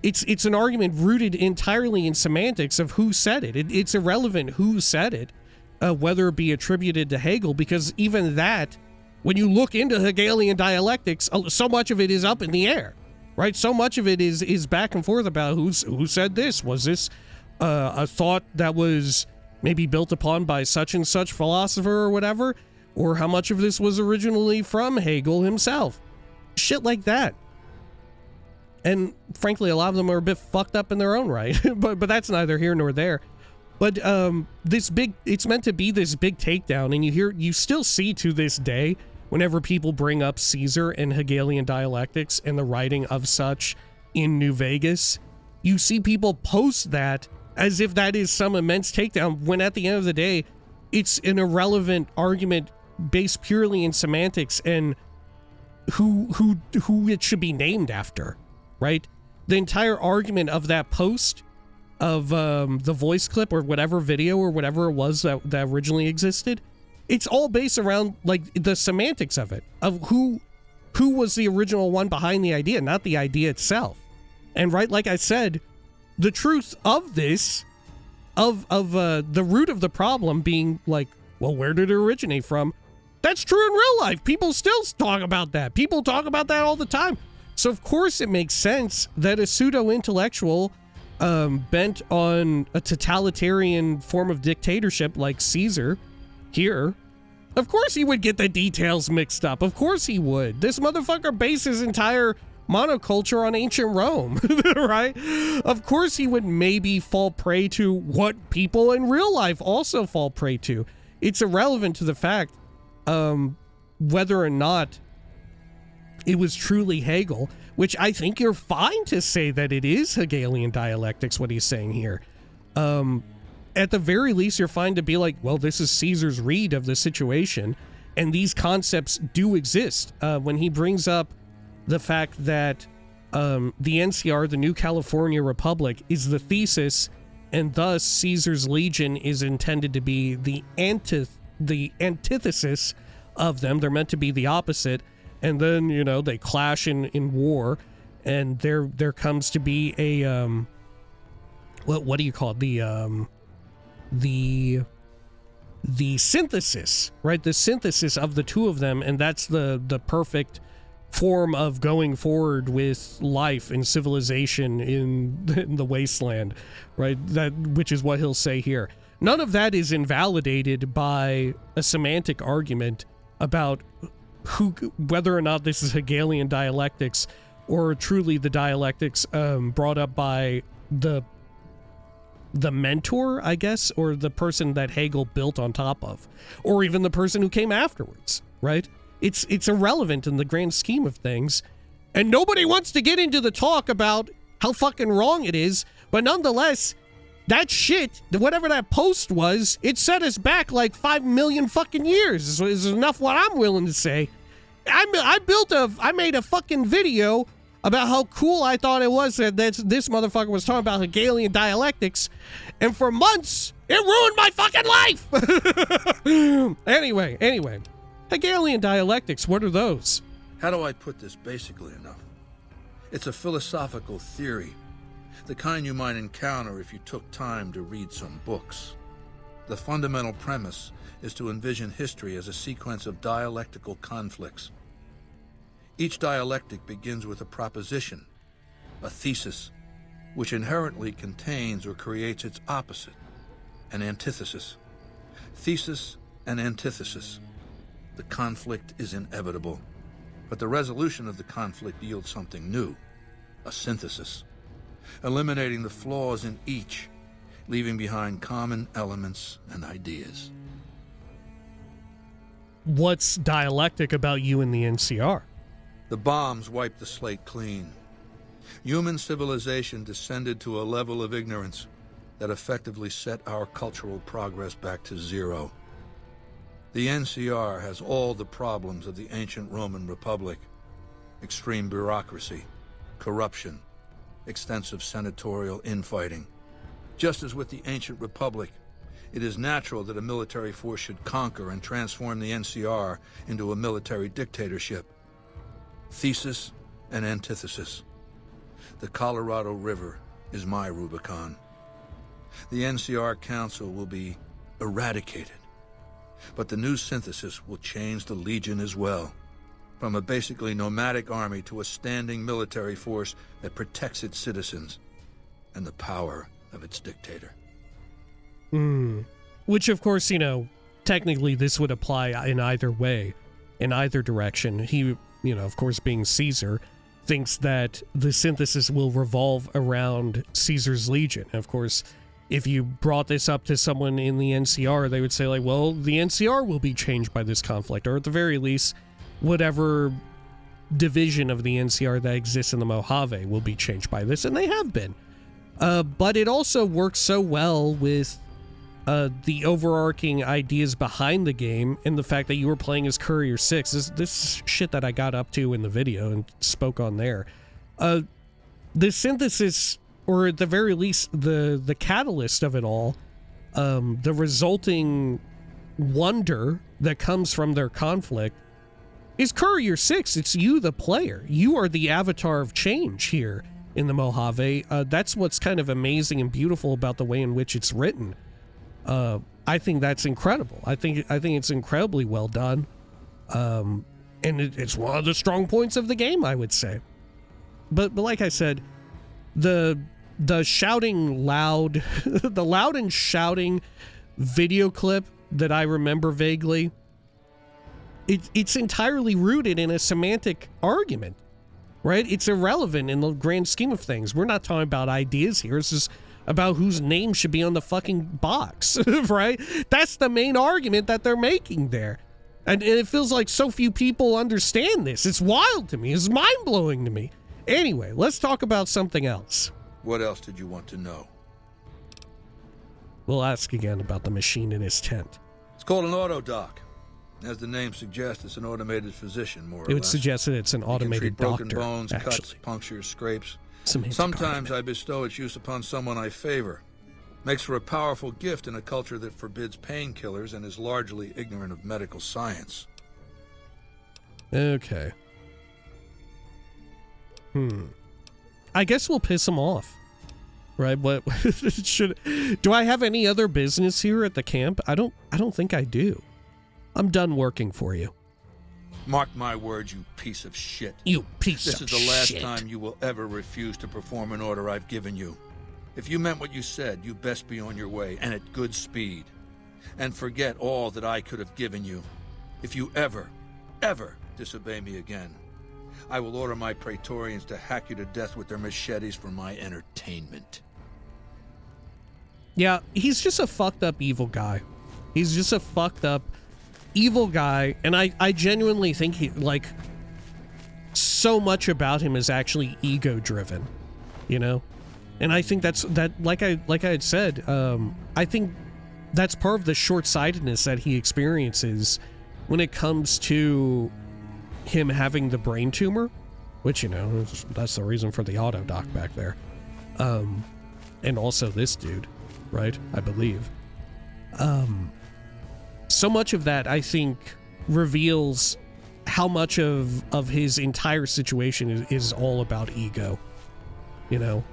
it's an argument rooted entirely in semantics of who said it. It's irrelevant who said it, whether it be attributed to Hegel, because even that, when you look into Hegelian dialectics, so much of it is up in the air. Right, so much of it is back and forth about who said this. Was this a thought that was maybe built upon by such and such philosopher or whatever? Or how much of this was originally from Hegel himself? Shit like that. And frankly, a lot of them are a bit fucked up in their own right. but that's neither here nor there. But it's meant to be this big takedown, and you still see to this day, whenever people bring up Caesar and Hegelian dialectics and the writing of such in New Vegas, you see people post that as if that is some immense takedown, when at the end of the day, it's an irrelevant argument based purely in semantics and who it should be named after, right? The entire argument of that post of the voice clip or whatever video or whatever it was that originally existed, it's all based around like the semantics of it, of who was the original one behind the idea, not the idea itself. And right, like I said, the truth of this, of the root of the problem being like, well, where did it originate from? That's true in real life. People still talk about that. People talk about that all the time. So of course it makes sense that a pseudo-intellectual bent on a totalitarian form of dictatorship like Caesar here, of course he would get the details mixed up. Of course he would. This motherfucker based his entire monoculture on ancient Rome, right? Of course he would maybe fall prey to what people in real life also fall prey to. It's irrelevant to the fact whether or not it was truly Hegel, which I think you're fine to say that it is Hegelian dialectics, what he's saying here. At the very least, you're fine to be like, well, this is Caesar's read of the situation, and these concepts do exist. When he brings up the fact that the NCR, the New California Republic, is the thesis, and thus Caesar's legion is intended to be the antithesis of them. They're meant to be the opposite, and then, you know, they clash in war, and there comes to be a what do you call it? The synthesis, right? The synthesis of the two of them, and that's the perfect form of going forward with life and civilization in the wasteland, right? Which is what he'll say here. None of that is invalidated by a semantic argument about whether or not this is Hegelian dialectics or truly the dialectics brought up by the mentor, I guess, or the person that Hegel built on top of, or even the person who came afterwards, right? It's irrelevant in the grand scheme of things, and nobody wants to get into the talk about how fucking wrong it is, but nonetheless, that shit, whatever that post was, it set us back like 5 million fucking years, is enough what I'm willing to say. I made a fucking video about how cool I thought it was that this motherfucker was talking about Hegelian dialectics, and for months It ruined my fucking life! Anyway. Hegelian dialectics, what are those? How do I put this basically enough? It's a philosophical theory, the kind you might encounter if you took time to read some books. The fundamental premise is to envision history as a sequence of dialectical conflicts. Each dialectic begins with a proposition, a thesis, which inherently contains or creates its opposite, an antithesis. Thesis and antithesis. The conflict is inevitable, but the resolution of the conflict yields something new, a synthesis, eliminating the flaws in each, leaving behind common elements and ideas. What's dialectic about you and the NCR? The bombs wiped the slate clean. Human civilization descended to a level of ignorance that effectively set our cultural progress back to zero. The NCR has all the problems of the ancient Roman Republic: extreme bureaucracy, corruption, extensive senatorial infighting. Just as with the ancient Republic, it is natural that a military force should conquer and transform the NCR into a military dictatorship. Thesis and antithesis. The Colorado River is my Rubicon. The NCR Council will be eradicated, but the new synthesis will change the Legion as well, from a basically nomadic army to a standing military force that protects its citizens and the power of its dictator. Which, of course, technically this would apply in either way, in either direction. He, of course, being Caesar, thinks that the synthesis will revolve around Caesar's Legion. And of course, if you brought this up to someone in the NCR, they would say, like, well, the NCR will be changed by this conflict, or at the very least, whatever division of the NCR that exists in the Mojave will be changed by this, and they have been. But it also works so well with the overarching ideas behind the game, and the fact that you were playing as Courier 6. This shit that I got up to in the video and spoke on there. The synthesis, or at the very least, the catalyst of it all, the resulting wonder that comes from their conflict, is Courier 6. It's you, the player. You are the avatar of change here in the Mojave. That's what's kind of amazing and beautiful about the way in which it's written. I think that's incredible. I think it's incredibly well done. And it's one of the strong points of the game, I would say. But like I said, the shouting loud, the loud and shouting video clip that I remember vaguely, it's entirely rooted in a semantic argument, right? It's irrelevant in the grand scheme of things. We're not talking about ideas here. It's just about whose name should be on the fucking box, right? That's the main argument that they're making there. And it feels like so few people understand this. It's wild to me. It's mind-blowing to me. Anyway, let's talk about something else. What else did you want to know? We'll ask again about the machine in his tent. It's called an autodoc. As the name suggests, it's an automated physician, more or less. It would suggest that it's an automated doctor. It can treat broken bones, actually. cuts, punctures, scrapes. Semantic Sometimes argument. I bestow its use upon someone I favor. Makes for a powerful gift in a culture that forbids painkillers and is largely ignorant of medical science. Okay. I guess we'll piss him off. Right? What do I have any other business here at the camp? I don't think I do. I'm done working for you. Mark my words, you piece of shit. You piece This of is the last shit. time you will ever refuse to perform an order I've given you. If you meant what you said, you best be on your way, and at good speed. And forget all that I could have given you. If you ever disobey me again, I will order my Praetorians to hack you to death with their machetes for my entertainment. Yeah, he's just a fucked up evil guy. He's just a fucked up evil guy, and I genuinely think he, like, so much about him is actually ego driven, and I think that like I had said, I think that's part of the short-sightedness that he experiences when it comes to him having the brain tumor, which that's the reason for the autodoc back there, and also this dude, right? I believe. So much of that, I think, reveals how much of his entire situation is all about ego, you know?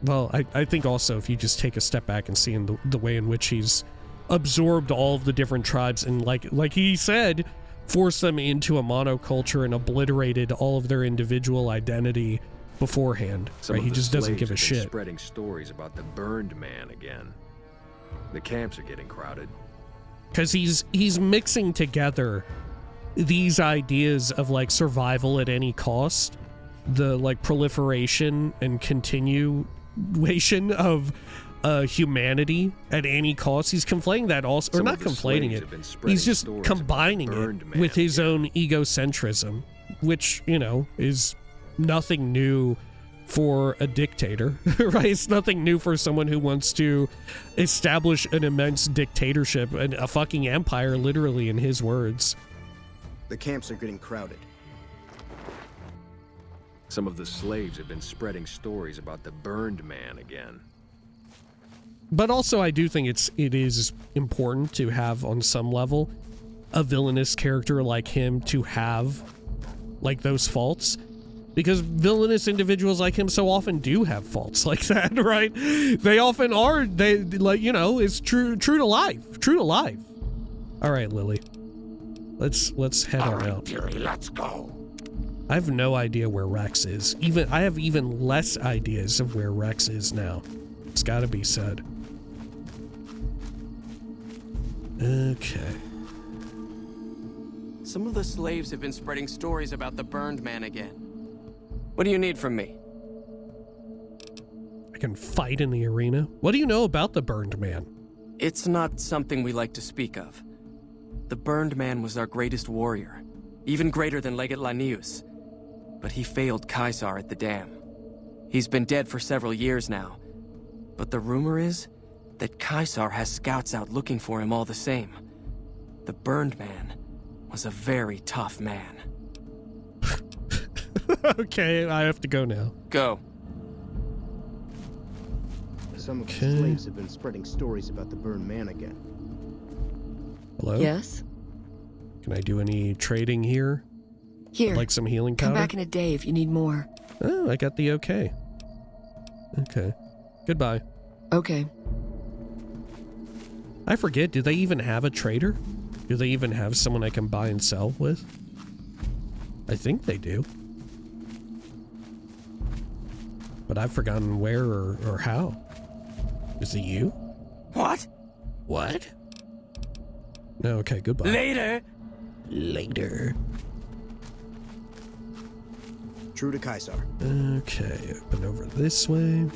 Well, I think also if you just take a step back and see in the way in which he's absorbed all of the different tribes and like he said, forced them into a monoculture and obliterated all of their individual identity beforehand, right? He just doesn't give a shit. Spreading stories about the burned man again. The camps are getting crowded. Because he's mixing together these ideas of like survival at any cost, the like proliferation and continuation of humanity at any cost. He's conflating that also, or not conflating it. He's just combining it with his own egocentrism, which, you know, is nothing new for a dictator, right? It's nothing new for someone who wants to establish an immense dictatorship and a fucking empire, literally, in his words. The camps are getting crowded. Some of the slaves have been spreading stories about the burned man again. But also, I do think it is important to have, on some level, a villainous character like him to have, like, those faults. Because villainous individuals like him so often do have faults like that, right? They often are, they, like, you know, it's true to life. True to life. All right, Lily. Let's head on out. Dearie, let's go. I have no idea where Rex is. I have even less ideas of where Rex is now. It's gotta be said. Okay. Some of the slaves have been spreading stories about the burned man again. What do you need from me? I can fight in the arena. What do you know about the burned man? It's not something we like to speak of. The burned man was our greatest warrior, even greater than Legate Lanius. But he failed Caesar at the dam. He's been dead for several years now. But the rumor is that Caesar has scouts out looking for him all the same. The burned man was a very tough man. Okay, I have to go now. Go. Some of the slaves have been spreading stories about the burned man again. Hello? Yes? Can I do any trading here? Here. Like some healing powder? Come back in a day if you need more. Oh, I got the okay. Okay. Goodbye. Okay. I forget, do they even have a trader? Do they even have someone I can buy and sell with? I think they do. But I've forgotten where or how. Is it you? What? What? No, okay, goodbye. Later! Later. True to Caesar. Okay, open over this way.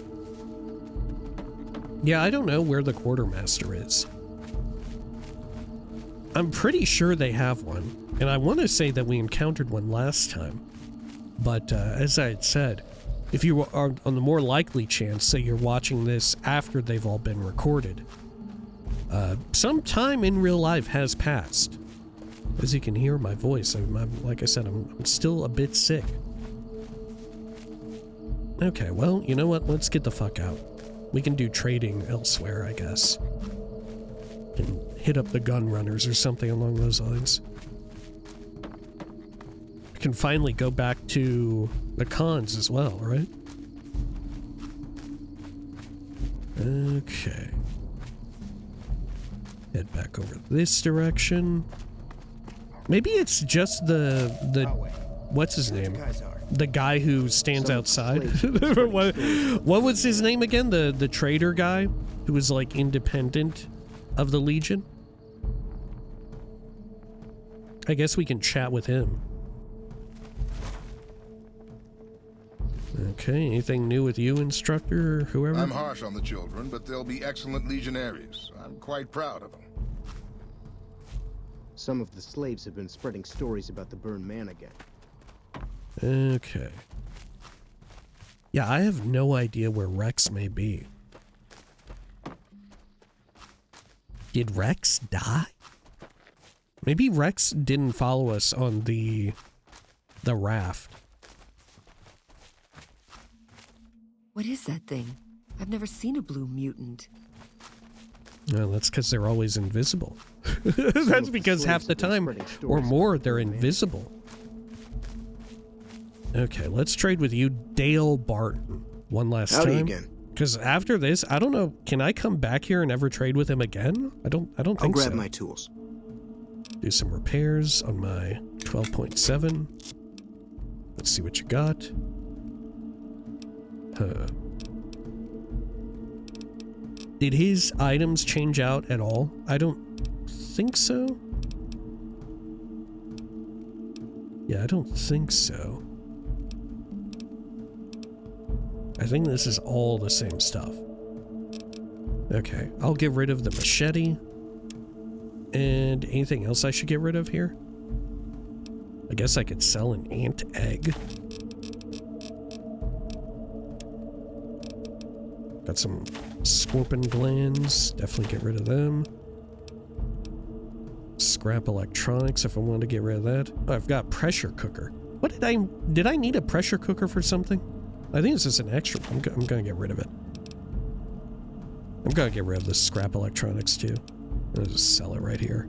Yeah, I don't know where the quartermaster is. I'm pretty sure they have one, and I want to say that we encountered one last time. But as I had said, if you are on the more likely chance that you're watching this after they've all been recorded, some time in real life has passed. As you can hear my voice, like I said, I'm still a bit sick. Okay, well, you know what? Let's get the fuck out. We can do trading elsewhere, I guess. And hit up the gun runners or something along those lines. I can finally go back to the cons as well, right? Okay. Head back over this direction. Maybe it's just the what's his name? The guy who stands outside. What was his name again? The trader guy who was like independent of the Legion? I guess we can chat with him. Okay, anything new with you, instructor, or whoever? I'm harsh on the children, but they'll be excellent legionaries. I'm quite proud of them. Some of the slaves have been spreading stories about the burned man again. Okay. Yeah, I have no idea where Rex may be. Did Rex die? Maybe Rex didn't follow us on the raft. What is that thing? I've never seen a blue mutant. Well, that's because they're always invisible. That's because half the time or more they're invisible. Okay, let's trade with you, Dale Barton, one last time. Howdy again. Because after this, I don't know, can I come back here and ever trade with him again? I don't think so. I'll grab my tools. Do some repairs on my 12.7. Let's see what you got. Did his items change out at all? I don't think so. Yeah, I don't think so. I think this is all the same stuff. Okay, I'll get rid of the machete. And anything else I should get rid of here? I guess I could sell an ant egg. Got some scorpion glands. Definitely get rid of them. Scrap electronics if I wanted to get rid of that. Oh, I've got pressure cooker. What did I need a pressure cooker for something? I think it's just an extra. I'm gonna get rid of it. I'm gonna get rid of the scrap electronics too. I'll just sell it right here.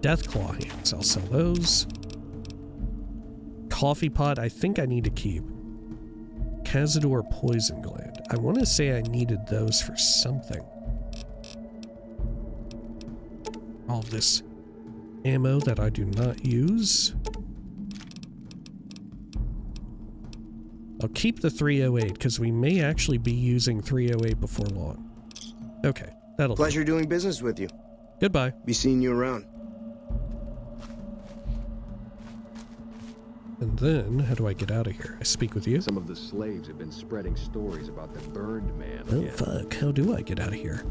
Deathclaw hands. I'll sell those. Coffee pot. I think I need to keep. Cazador poison gland. I want to say I needed those for something. All this ammo that I do not use. I'll keep the 308 because we may actually be using 308 before long. Okay, that'll do. Pleasure doing business with you. Goodbye. Be seeing you around. And then, how do I get out of here? I speak with you? Some of the slaves have been spreading stories about the burned man Oh, again. fuck. How do I get out of here?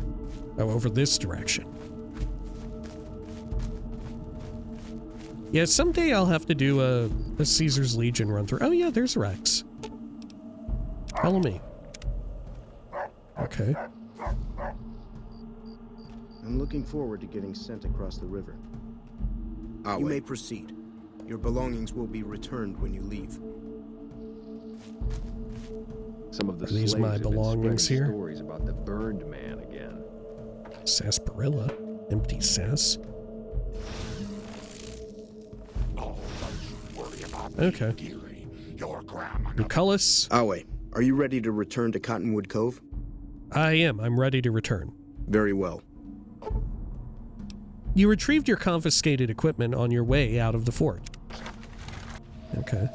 Oh, over this direction. Yeah, someday I'll have to do a Caesar's Legion run through. Oh, yeah, there's Rex. Follow me. Okay. I'm looking forward to getting sent across the river. You may proceed. Your belongings will be returned when you leave. Some of the Are these slaves my have been belongings spreading here? stories about the burned man again. Sarsaparilla. Empty sass. Okay. Lucullus. Awe, are you ready to return to Cottonwood Cove? I am. I'm ready to return. Very well. You retrieved your confiscated equipment on your way out of the fort. Okay.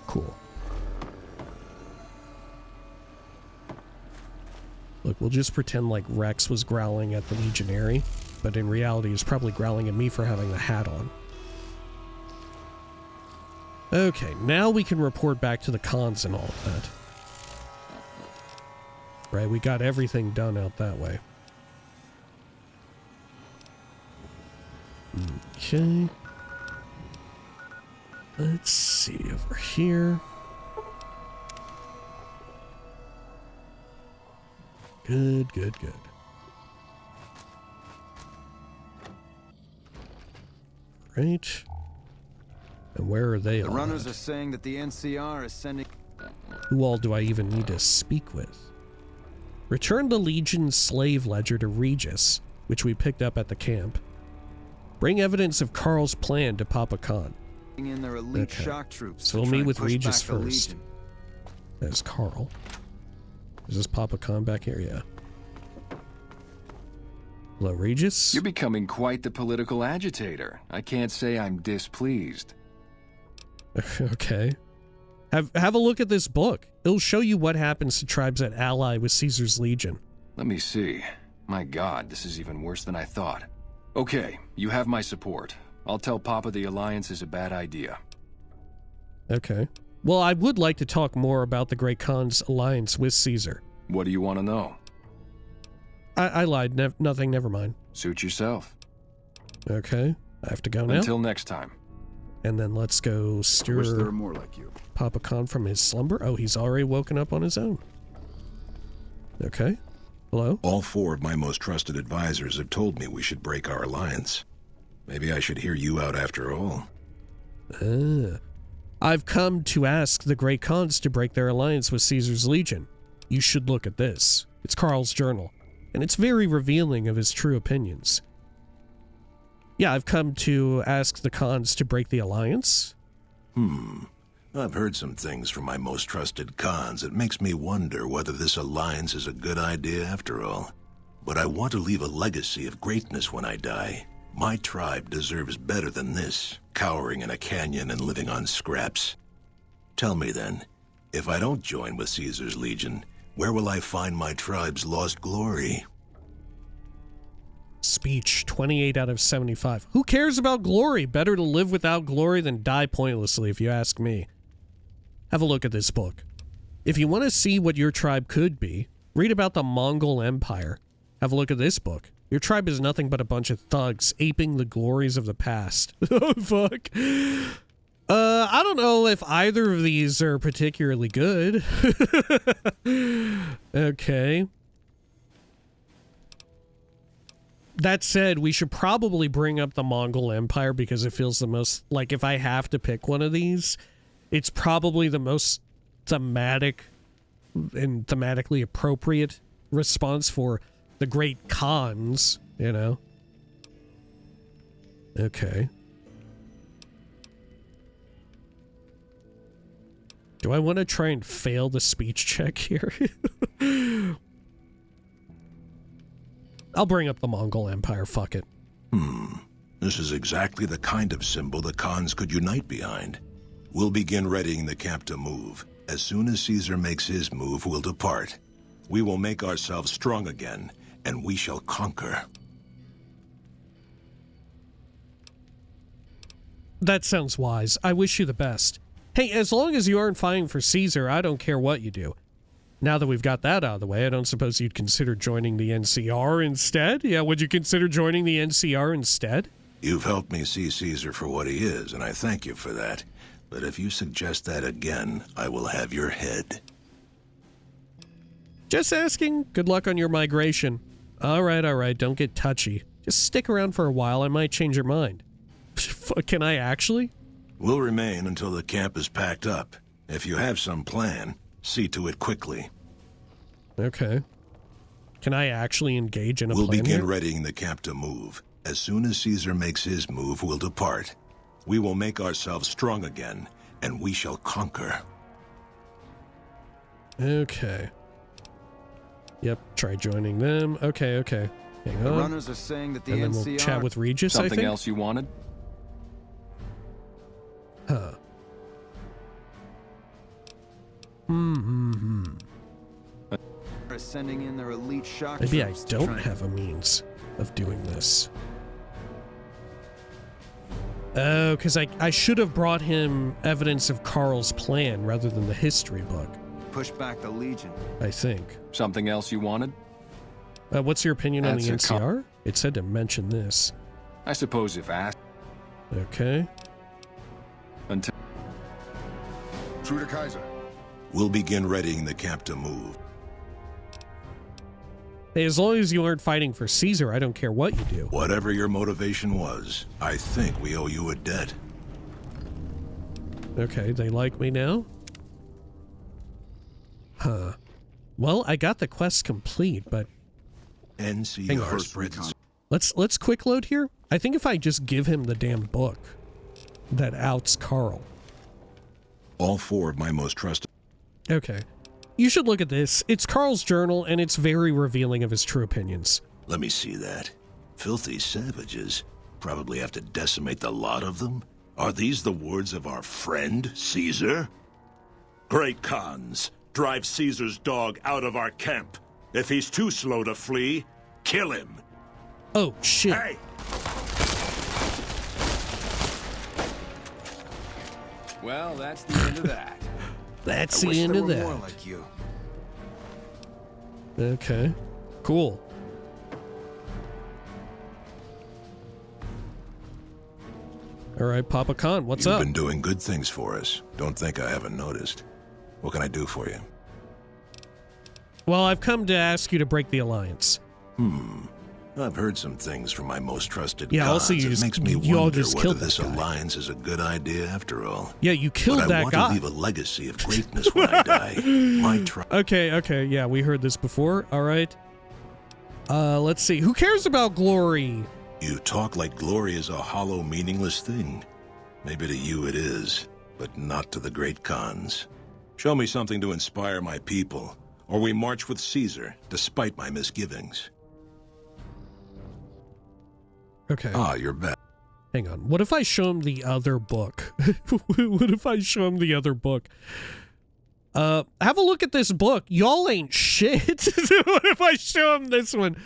Cool. Look, we'll just pretend like Rex was growling at the Legionary, but in reality he's probably growling at me for having the hat on. Okay, now we can report back to the cons and all of that. Right, we got everything done out that way. Okay. Let's see over here. Good, good, good. Right. And where are they all? The runners at? are saying that the NCR is sending... Who all do I even need to speak with? Return the Legion's slave ledger to Regis, which we picked up at the camp. Bring evidence of Carl's plan to Papa Khan. in their elite Okay. shock troops. So to we'll try meet and with push Regis back the first. Legion. There's Carl. Is this Papa Khan back here? Yeah. Hello, Regis? You're becoming quite the political agitator. I can't say I'm displeased. Okay. Have a look at this book. It'll show you what happens to tribes that ally with Caesar's Legion. Let me see. My God, this is even worse than I thought. Okay, you have my support. I'll tell Papa the alliance is a bad idea. Okay. Well, I would like to talk more about the Great Khan's alliance with Caesar. What do you want to know? I lied. Nothing. Never mind. Suit yourself. Okay. I have to go now. Until next time. And then let's go Wish there stir were more like you. Papa Khan from his slumber. Oh, he's already woken up on his own. Okay. Hello? All four of my most trusted advisors have told me we should break our alliance. Maybe I should hear you out after all. I've come to ask the Great Khans to break their alliance with Caesar's Legion. you should look at this. It's Carl's journal, and it's very revealing of his true opinions. Yeah, I've come to ask the Khans to break the alliance. I've heard some things from my most trusted Khans that makes me wonder whether this alliance is a good idea after all. But I want to leave a legacy of greatness when I die. My tribe deserves better than this, cowering in a canyon and living on scraps. Tell me then, if I don't join with Caesar's Legion, where will I find my tribe's lost glory? Speech, 28 out of 75. Who cares about glory? Better to live without glory than die pointlessly, if you ask me. Have a look at this book. If you want to see what your tribe could be, read about the Mongol Empire. Have a look at this book. Your tribe is nothing but a bunch of thugs aping the glories of the past. Oh, fuck. I don't know if either of these are particularly good. Okay. That said, we should probably bring up the Mongol Empire because it feels the most, like, if I have to pick one of these, it's probably the most thematic and thematically appropriate response for the great Khans, you know? Okay. Do I want to try and fail the speech check here? I'll bring up the Mongol Empire, fuck it. This is exactly the kind of symbol the Khans could unite behind. We'll begin readying the camp to move. As soon as Caesar makes his move, we'll depart. We will make ourselves strong again, and we shall conquer. That sounds wise. I wish you the best. Hey, as long as you aren't fighting for Caesar, I don't care what you do. Now that we've got that out of the way, I don't suppose you'd consider joining the NCR instead? Yeah, would you consider joining the NCR instead? You've helped me see Caesar for what he is, and I thank you for that. But if you suggest that again, I will have your head. Just asking. Good luck on your migration. All right, don't get touchy. Just stick around for a while, I might change your mind. Can I actually? We'll remain until the camp is packed up. If you have some plan, see to it quickly. Okay. Can I actually engage in a plan We'll begin here? readying the camp to move. As soon as Caesar makes his move, we'll depart. We will make ourselves strong again, and we shall conquer. Okay. Yep, try joining them. Okay. Hang on. The runners are saying that the and then NCR... we'll chat with Regis, I think. Something else you wanted? Huh. Sending in their elite shock Maybe I troops to don't try and- have a means of doing this. Oh, because I should have brought him evidence of Carl's plan rather than the history book. Push back the Legion. I think. Something else you wanted? What's your opinion on the That's a NCR? It said to mention this. I suppose if asked. Okay. Until... True to Kaiser. We'll begin readying the camp to move. Hey, as long as you aren't fighting for Caesar, I don't care what you do. Whatever your motivation was, I think we owe you a debt. Okay, they like me now? Huh. Well, I got the quest complete, but... NCR spreads... Let's quick load here. I think if I just give him the damn book that outs Carl. All four of my most trusted... Okay. You should look at this. It's Carl's journal, and it's very revealing of his true opinions. Let me see that. Filthy savages. Probably have to decimate the lot of them. Are these the words of our friend, Caesar? Great Khans, drive Caesar's dog out of our camp. If he's too slow to flee, kill him. Oh, shit. Hey! Well, that's the end of that. That's I wish the end there of were that. more like you. Okay. Cool. All right, Papa Khan, what's You've up? been doing good things for us. Don't think I haven't noticed. What can I do for you? Well, I've come to ask you to break the alliance. I've heard some things from my most trusted Yeah, gods. also you It makes me you all wonder just whether killed this that guy. alliance is a good idea after all. Yeah, you killed but that I want guy. to leave a legacy of greatness when I die. My Okay, yeah, we heard this before. All right. Let's see. Who cares about glory? You talk like glory is a hollow, meaningless thing. Maybe to you it is, but not to the great Khans. Show me something to inspire my people, or we march with Caesar, despite my misgivings. Okay. Ah, you're back. Hang on. What if I show him the other book? What if I show him the other book? Have a look at this book. Y'all ain't shit. What if I show him this one?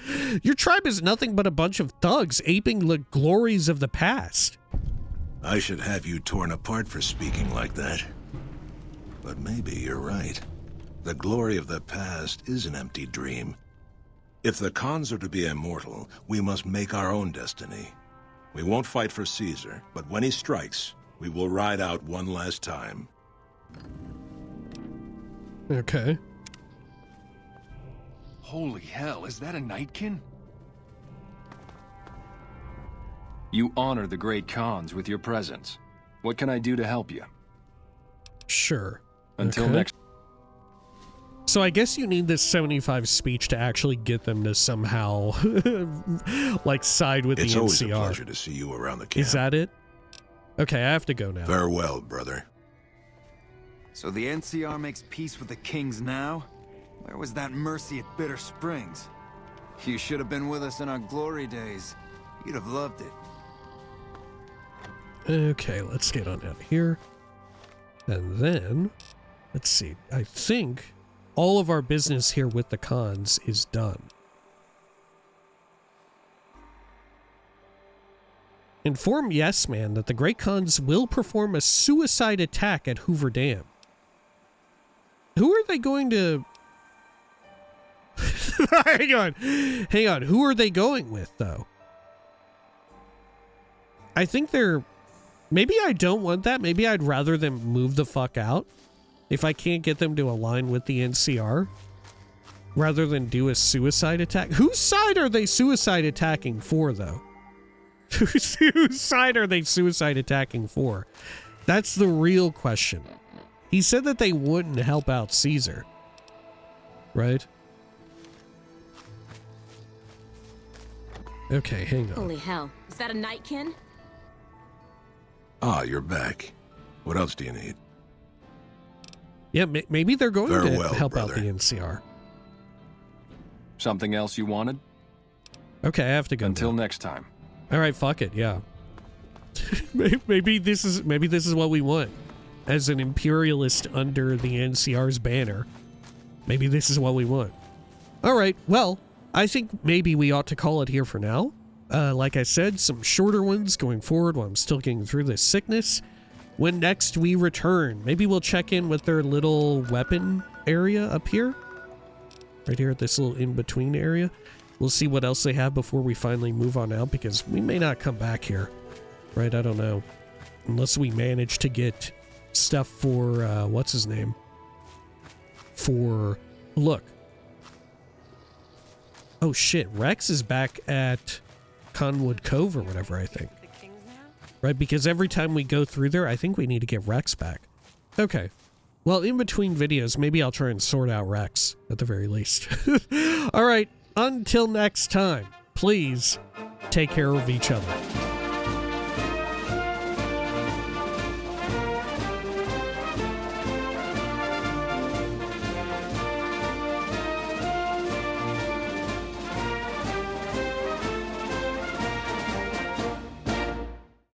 Your tribe is nothing but a bunch of thugs aping the glories of the past. I should have you torn apart for speaking like that. But maybe you're right. The glory of the past is an empty dream. If the Khans are to be immortal, we must make our own destiny. We won't fight for Caesar, but when he strikes, we will ride out one last time. Okay. Holy hell, is that a Nightkin? You honor the great Khans with your presence. What can I do to help you? Sure. Until Okay. next... So I guess you need this 75 speech to actually get them to somehow, like, side with It's the always a NCR. pleasure to see you around the camp. Is that it? Okay, I have to go now. Farewell, brother. So the NCR makes peace with the kings now? Where was that mercy at Bitter Springs? You should have been with us in our glory days. You'd have loved it. Okay, let's get on out of here. And then, let's see. I think all of our business here with the Khans is done. Inform Yes Man that the Great Khans will perform a suicide attack at Hoover Dam. Who are they going to... Hang on. Who are they going with, though? I think they're... Maybe I don't want that. Maybe I'd rather them move the fuck out if I can't get them to align with the NCR rather than do a suicide attack. Whose side are they suicide attacking for, though? Whose side are they suicide attacking for? That's the real question. He said that they wouldn't help out Caesar. Right? Okay, hang on. Holy hell. Is that a Nightkin? Ah, you're back. What else do you need? Yeah, maybe they're going Farewell, to help brother. out the NCR. Something else you wanted? Okay, I have to go. Until now. next time. All right, fuck it. Yeah. maybe this is what we want as an imperialist under the NCR's banner. Maybe this is what we want. All right. Well, I think maybe we ought to call it here for now. Like I said, some shorter ones going forward while I'm still getting through this sickness. When next we return, maybe we'll check in with their little weapon area up here. Right here at this little in-between area. We'll see what else they have before we finally move on out, because we may not come back here. Right? I don't know. Unless we manage to get stuff for, what's his name? For, look. Oh shit, Rex is back at Conwood Cove or whatever, I think. Right? Because every time we go through there, I think we need to get Rex back. Okay. Well, in between videos, maybe I'll try and sort out Rex, at the very least. Alright, until next time, please take care of each other.